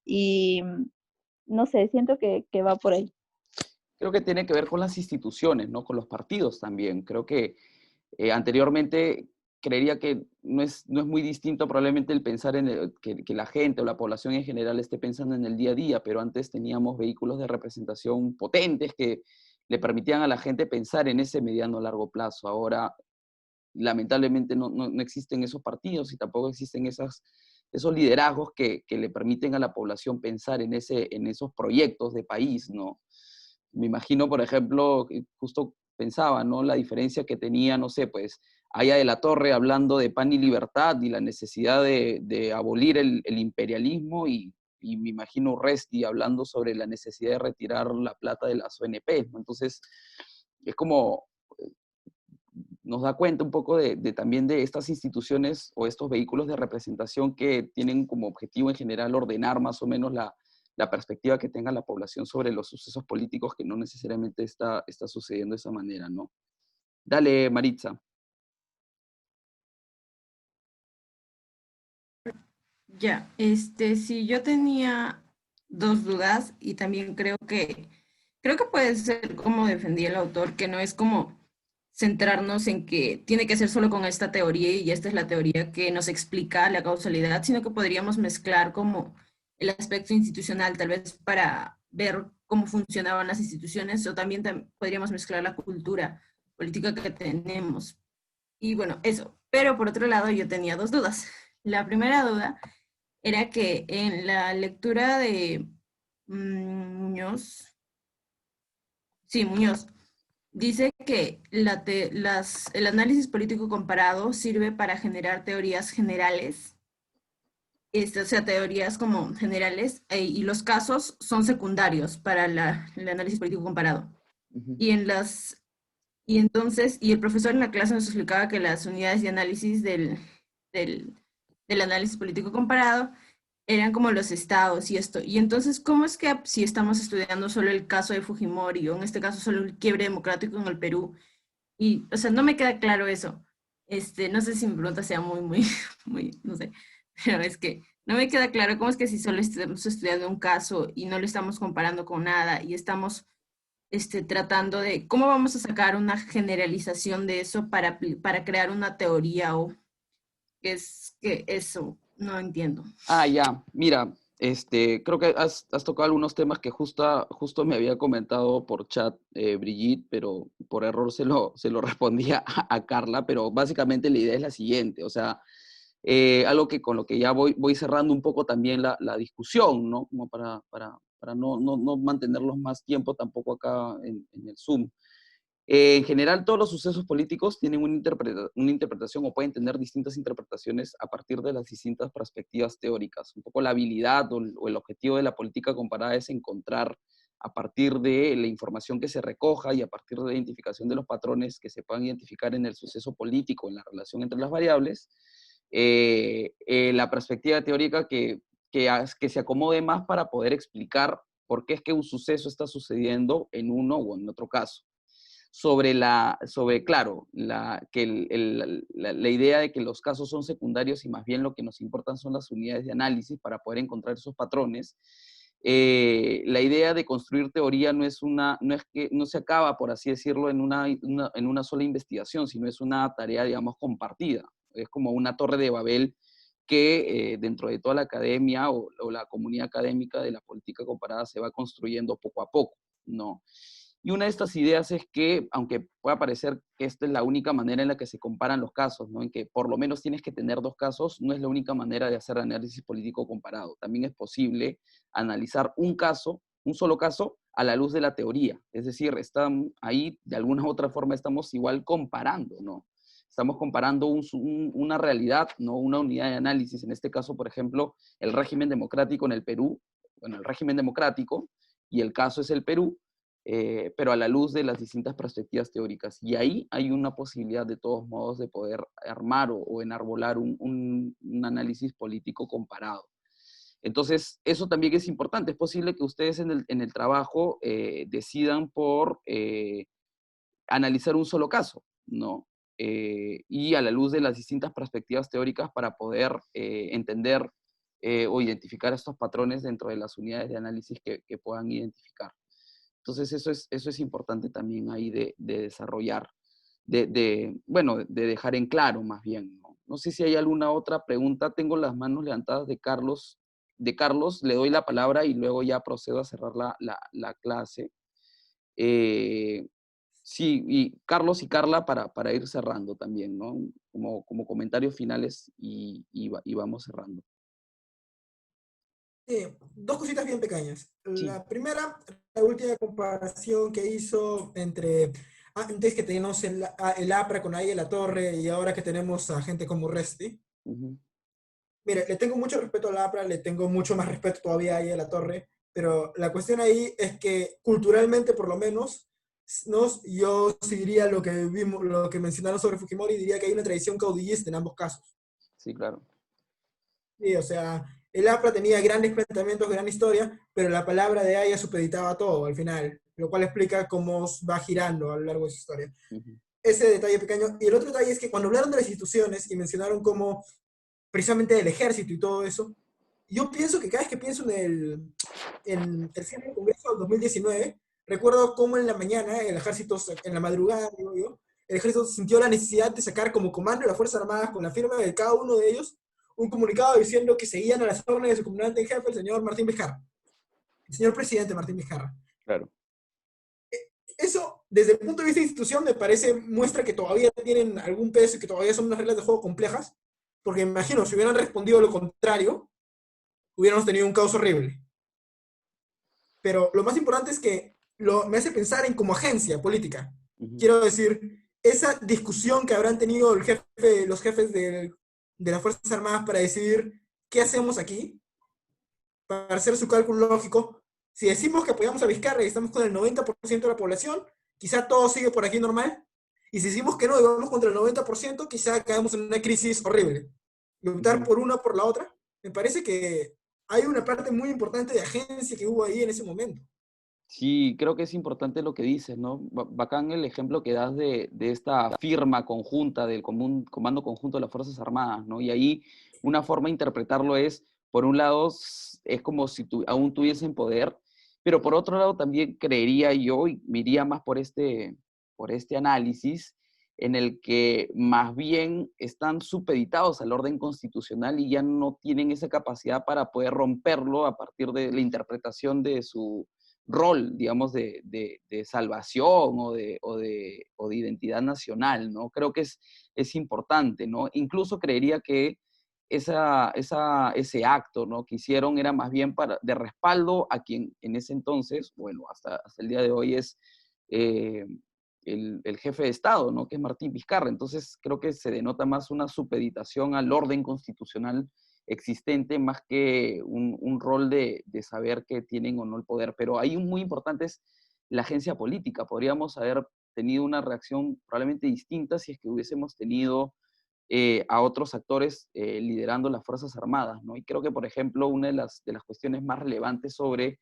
Y no sé, siento que va por ahí. Creo que tiene que ver con las instituciones, ¿no? Con los partidos también. Creo que anteriormente creería que no es muy distinto probablemente el pensar que la gente o la población en general esté pensando en el día a día, pero antes teníamos vehículos de representación potentes que le permitían a la gente pensar en ese mediano o largo plazo. Ahora, lamentablemente, no existen esos partidos y tampoco existen esos liderazgos que le permiten a la población pensar en esos proyectos de país, ¿no? Me imagino, por ejemplo, justo pensaba, ¿no? La diferencia que tenía, no sé, pues, Aya de la Torre hablando de pan y libertad y la necesidad de abolir el imperialismo y me imagino Urresti hablando sobre la necesidad de retirar la plata de las ONP, ¿no? Entonces, es como, nos da cuenta un poco también de estas instituciones o estos vehículos de representación que tienen como objetivo en general ordenar más o menos la perspectiva que tenga la población sobre los sucesos políticos que no necesariamente está sucediendo de esa manera, ¿no? Dale, Maritza. Ya, sí, yo tenía dos dudas y también creo que puede ser como defendía el autor, que no es como centrarnos en que tiene que ser solo con esta teoría y esta es la teoría que nos explica la causalidad, sino que podríamos mezclar como el aspecto institucional, tal vez para ver cómo funcionaban las instituciones, o también podríamos mezclar la cultura política que tenemos. Y bueno, eso. Pero por otro lado, yo tenía dos dudas. La primera duda era que en la lectura de Muñoz, sí, Muñoz, dice que el análisis político comparado sirve para generar teorías generales, o sea, teorías como generales, y los casos son secundarios para el análisis político comparado. Y entonces, el profesor en la clase nos explicaba que las unidades de análisis del análisis político comparado eran como los estados y esto. Y entonces, ¿cómo es que si estamos estudiando solo el caso de Fujimori o en este caso solo el quiebre democrático en el Perú? Y, o sea, no me queda claro eso. No sé si mi pregunta sea muy, no sé, pero es que no me queda claro cómo es que si solo estamos estudiando un caso y no lo estamos comparando con nada y estamos tratando de cómo vamos a sacar una generalización de eso para crear una teoría o que es que eso, no entiendo. Ya, mira, creo que has tocado algunos temas que justo me había comentado por chat Brigitte, pero por error se lo respondía a Carla, pero básicamente la idea es la siguiente, o sea, algo que con lo que ya voy cerrando un poco también la discusión, ¿no? Como para no mantenerlos más tiempo tampoco acá en el Zoom. En general, todos los sucesos políticos tienen una interpretación o pueden tener distintas interpretaciones a partir de las distintas perspectivas teóricas. Un poco la habilidad o el objetivo de la política comparada es encontrar a partir de la información que se recoja y a partir de la identificación de los patrones que se puedan identificar en el suceso político, en la relación entre las variables, la perspectiva teórica que se acomode más para poder explicar por qué es que un suceso está sucediendo en uno o en otro caso. Claro, la idea de que los casos son secundarios y más bien lo que nos importan son las unidades de análisis para poder encontrar esos patrones. La idea de construir teoría no es que no se acaba, por así decirlo, en una sola investigación, sino es una tarea, digamos, compartida. Es como una torre de Babel que dentro de toda la academia o la comunidad académica de la política comparada se va construyendo poco a poco, ¿no? Y una de estas ideas es que, aunque pueda parecer que esta es la única manera en la que se comparan los casos, ¿no? En que por lo menos tienes que tener dos casos, no es la única manera de hacer análisis político comparado. También es posible analizar un solo caso, a la luz de la teoría. Es decir, ahí de alguna u otra forma estamos igual comparando, ¿no? Estamos comparando una realidad, no una unidad de análisis. En este caso, por ejemplo, el régimen democrático en el Perú, bueno, el régimen democrático, y el caso es el Perú. pero a la luz de las distintas perspectivas teóricas. Y ahí hay una posibilidad, de todos modos, de poder armar o enarbolar un análisis político comparado. Entonces, eso también es importante. Es posible que ustedes en el trabajo decidan por analizar un solo caso, ¿no? Y a la luz de las distintas perspectivas teóricas para poder entender o identificar estos patrones dentro de las unidades de análisis que puedan identificar. Entonces, eso es importante también ahí de desarrollar, bueno, de dejar en claro más bien, ¿no? No sé si hay alguna otra pregunta. Tengo las manos levantadas de Carlos. De Carlos, le doy la palabra y luego ya procedo a cerrar la clase. Sí, y Carlos y Carla para ir cerrando también, ¿no? Como comentarios finales y vamos cerrando. Dos cositas bien pequeñas. Sí. La primera, la última comparación que hizo entre antes que teníamos el APRA con Aya La Torre y ahora que tenemos a gente como Resti. Mire, le tengo mucho respeto a la APRA, le tengo mucho más respeto todavía a Aya La Torre, pero la cuestión ahí es que culturalmente, por lo menos, yo sí diría lo que vimos, lo que mencionaron sobre Fujimori, diría que hay una tradición caudillista en ambos casos. Sí, claro. Sí, o sea, el APRA tenía grandes planteamientos, gran historia, pero la palabra de Aya supeditaba todo al final, lo cual explica cómo va girando a lo largo de su historia. Ese detalle pequeño. Y el otro detalle es que cuando hablaron de las instituciones y mencionaron como precisamente el ejército y todo eso, yo pienso que cada vez que pienso en el cierre del Congreso del 2019, recuerdo cómo en la mañana, el ejército, en la madrugada, digo yo, el ejército sintió la necesidad de sacar como comando de las Fuerzas Armadas, con la firma de cada uno de ellos, un comunicado diciendo que seguían a las órdenes de su comandante en jefe, el señor Martín Vizcarra. El señor presidente Martín Vizcarra. Claro. Eso, desde el punto de vista de institución, me parece, muestra que todavía tienen algún peso y que todavía son unas reglas de juego complejas, porque me imagino, si hubieran respondido lo contrario, hubiéramos tenido un caos horrible. Pero lo más importante es que me hace pensar en como agencia política. Quiero decir, esa discusión que habrán tenido los jefes de las Fuerzas Armadas para decidir qué hacemos aquí, para hacer su cálculo lógico. Si decimos que apoyamos a Vizcarra y estamos con el 90% de la población, quizá todo sigue por aquí normal. Y si decimos que no y vamos contra el 90%, quizá caemos en una crisis horrible. Y optar por una o por la otra, me parece que hay una parte muy importante de agencia que hubo ahí en ese momento. Sí, creo que es importante lo que dices, ¿no? Bacán el ejemplo que das de esta firma conjunta del Comando Conjunto de las Fuerzas Armadas, ¿no? Y ahí una forma de interpretarlo es, por un lado, es como si aún tuviesen poder, pero por otro lado también creería yo, y me iría más por este análisis, en el que más bien están supeditados al orden constitucional y ya no tienen esa capacidad para poder romperlo a partir de la interpretación de su rol, digamos, de salvación o de identidad nacional, ¿no? Creo que es importante, ¿no? Incluso creería que ese acto, ¿no?, que hicieron era más bien de respaldo a quien en ese entonces, bueno, hasta el día de hoy es el jefe de Estado, ¿no?, que es Martín Vizcarra. Entonces creo que se denota más una supeditación al orden constitucional existente, más que un rol de saber que tienen o no el poder. Pero ahí muy importante es la agencia política. Podríamos haber tenido una reacción probablemente distinta si es que hubiésemos tenido a otros actores liderando las Fuerzas Armadas, ¿no? Y creo que, por ejemplo, una de las cuestiones más relevantes sobre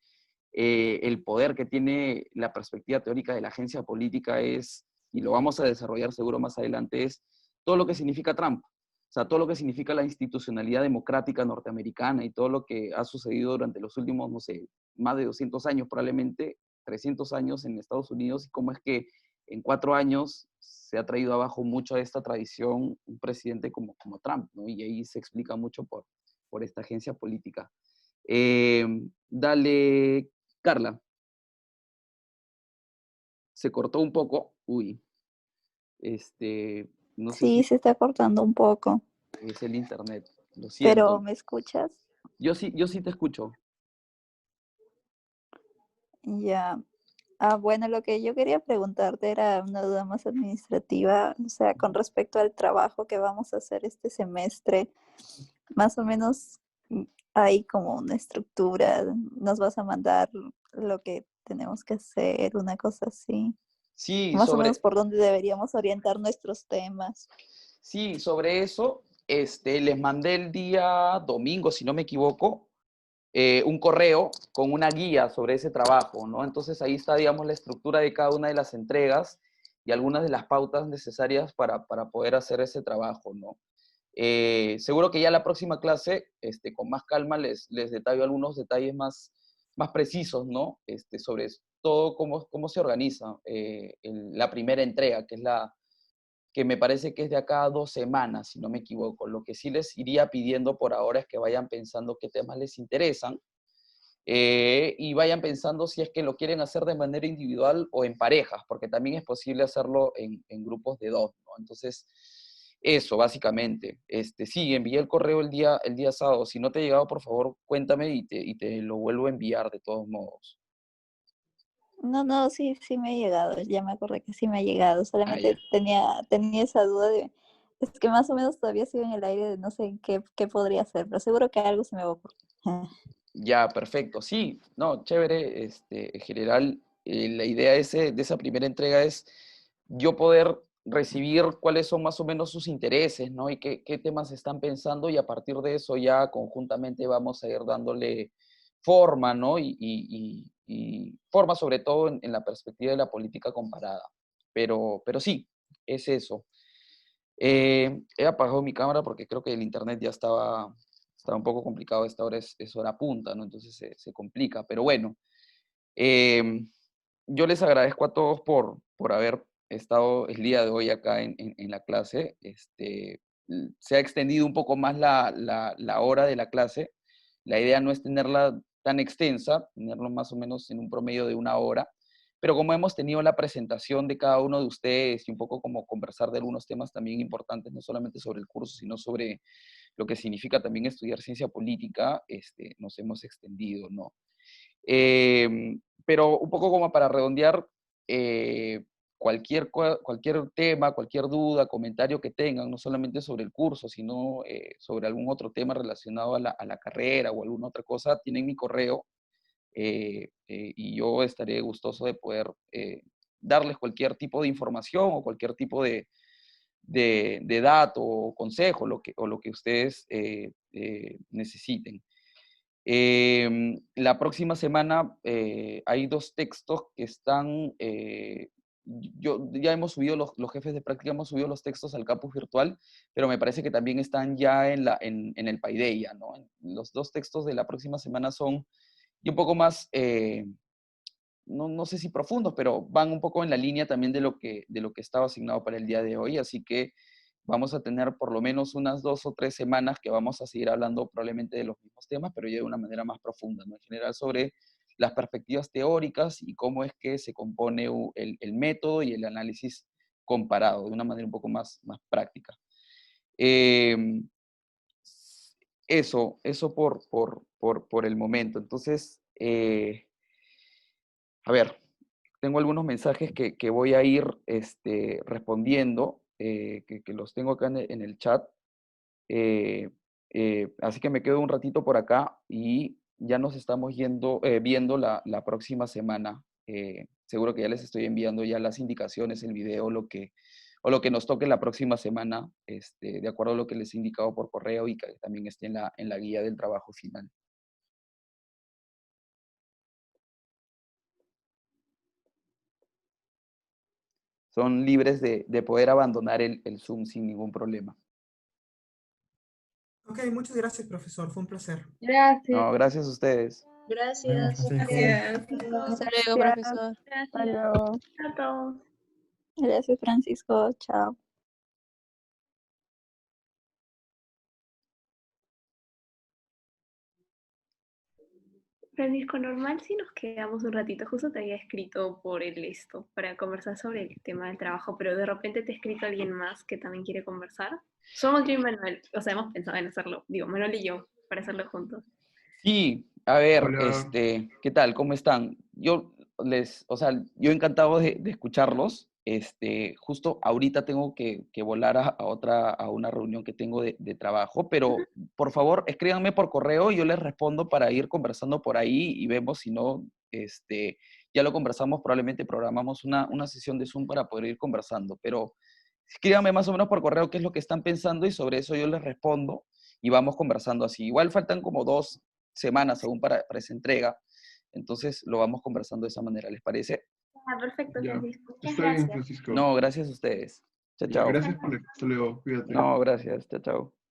el poder que tiene la perspectiva teórica de la agencia política es, y lo vamos a desarrollar seguro más adelante, es todo lo que significa Trump. O sea, todo lo que significa la institucionalidad democrática norteamericana y todo lo que ha sucedido durante los últimos, no sé, más de 200 años, probablemente 300 años en Estados Unidos, y cómo es que en 4 años se ha traído abajo mucho de esta tradición un presidente como Trump, ¿no? Y ahí se explica mucho por esta agencia política. Dale, Carla. Se cortó un poco. Uy. No sé Sí, se está cortando un poco. es el internet. Lo siento. ¿Pero me escuchas? Yo sí te escucho. Ya. Bueno, lo que yo quería preguntarte era una duda más administrativa, o sea, con respecto al trabajo que vamos a hacer este semestre, más o menos hay como una estructura, nos vas a mandar lo que tenemos que hacer, una cosa así. Sí, Más o menos por dónde deberíamos orientar nuestros temas. sí, sobre eso, les mandé el día domingo, si no me equivoco, un correo con una guía sobre ese trabajo, ¿no? Entonces ahí está, digamos, la estructura de cada una de las entregas y algunas de las pautas necesarias para poder hacer ese trabajo, ¿no? Seguro que ya la próxima clase, con más calma, les detallo algunos detalles más precisos, ¿no? Sobre todo cómo se organiza la primera entrega, que me parece que es de acá a 2 semanas, si no me equivoco. Lo que sí les iría pidiendo por ahora es que vayan pensando qué temas les interesan y vayan pensando si es que lo quieren hacer de manera individual o en parejas, porque también es posible hacerlo en grupos de 2, ¿no? Entonces, eso, básicamente. Sí, envié el correo el día sábado. Si no te ha llegado, por favor, cuéntame y te lo vuelvo a enviar de todos modos. No, sí me ha llegado, ya me acordé que sí me ha llegado, Ah, solamente ya. tenía esa duda de, es que más o menos todavía sigo en el aire de no sé qué podría hacer, pero seguro que algo se me va a ocurrir. Ya, perfecto. Sí, no, chévere. En general, la idea de esa primera entrega es yo poder recibir cuáles son más o menos sus intereses, ¿no? Y qué temas están pensando y a partir de eso ya conjuntamente vamos a ir dándole forma, ¿no? Y forma sobre todo en la perspectiva de la política comparada. Pero sí, es eso. He apagado mi cámara porque creo que el internet ya estaba un poco complicado. Esta hora es hora punta, ¿no? Entonces se complica. Pero bueno, yo les agradezco a todos por haber estado el día de hoy acá en la clase. Se ha extendido un poco más la hora de la clase. La idea no es tenerla tan extensa, tenerlo más o menos en un promedio de 1 hora, pero como hemos tenido la presentación de cada uno de ustedes y un poco como conversar de algunos temas también importantes, no solamente sobre el curso, sino sobre lo que significa también estudiar ciencia política, nos hemos extendido, ¿no? Pero un poco como para redondear, cualquier tema, cualquier duda, comentario que tengan, no solamente sobre el curso, sino sobre algún otro tema relacionado a la carrera o alguna otra cosa, tienen mi correo y yo estaré gustoso de poder darles cualquier tipo de información o cualquier tipo de dato o consejo o lo que ustedes necesiten. La próxima semana hay 2 textos que están, ya hemos subido, los jefes de práctica hemos subido los textos al campus virtual, pero me parece que también están ya en el Paideia, ¿no? Los 2 textos de la próxima semana son y un poco más, no sé si profundos, pero van un poco en la línea también de lo que estaba asignado para el día de hoy, así que vamos a tener por lo menos unas 2 o 3 semanas que vamos a seguir hablando probablemente de los mismos temas, pero ya de una manera más profunda, ¿no? En general sobre las perspectivas teóricas y cómo es que se compone el método y el análisis comparado, de una manera un poco más práctica. Eso por el momento. Entonces, a ver, tengo algunos mensajes que voy a ir respondiendo, que los tengo acá en el chat. Así que me quedo un ratito por acá y ya nos estamos viendo la próxima semana. Seguro que ya les estoy enviando ya las indicaciones, el video, o lo que nos toque la próxima semana, de acuerdo a lo que les he indicado por correo y que también esté en la guía del trabajo final. Son libres de poder abandonar el Zoom sin ningún problema. Ok, muchas gracias, profesor. Fue un placer. Gracias. No, gracias a ustedes. Gracias. Gracias. Hasta luego, profesor. Hasta luego. A todos. Gracias, Francisco, chao. Francisco, normal si nos quedamos un ratito, justo te había escrito por el esto, para conversar sobre el tema del trabajo, pero de repente te ha escrito alguien más que también quiere conversar. Somos yo y Manuel, o sea, hemos pensado en hacerlo, digo, Manuel y yo, para hacerlo juntos. Sí, a ver, Hola. ¿qué tal? ¿Cómo están? O sea, yo encantado de escucharlos. Justo ahorita tengo que volar a una reunión que tengo de trabajo, pero por favor, escríbanme por correo y yo les respondo para ir conversando por ahí y vemos si no, ya lo conversamos, probablemente programamos una sesión de Zoom para poder ir conversando, pero escríbanme más o menos por correo qué es lo que están pensando y sobre eso yo les respondo y vamos conversando así. Igual faltan como 2 semanas aún para esa entrega, entonces lo vamos conversando de esa manera, ¿les parece? Ah, perfecto, Ya. Francisco. Muchas Está bien, gracias. Francisco. No, gracias a ustedes. Chao, Ya, chao. gracias por hasta luego. Cuídate. No, gracias. Chao, chao.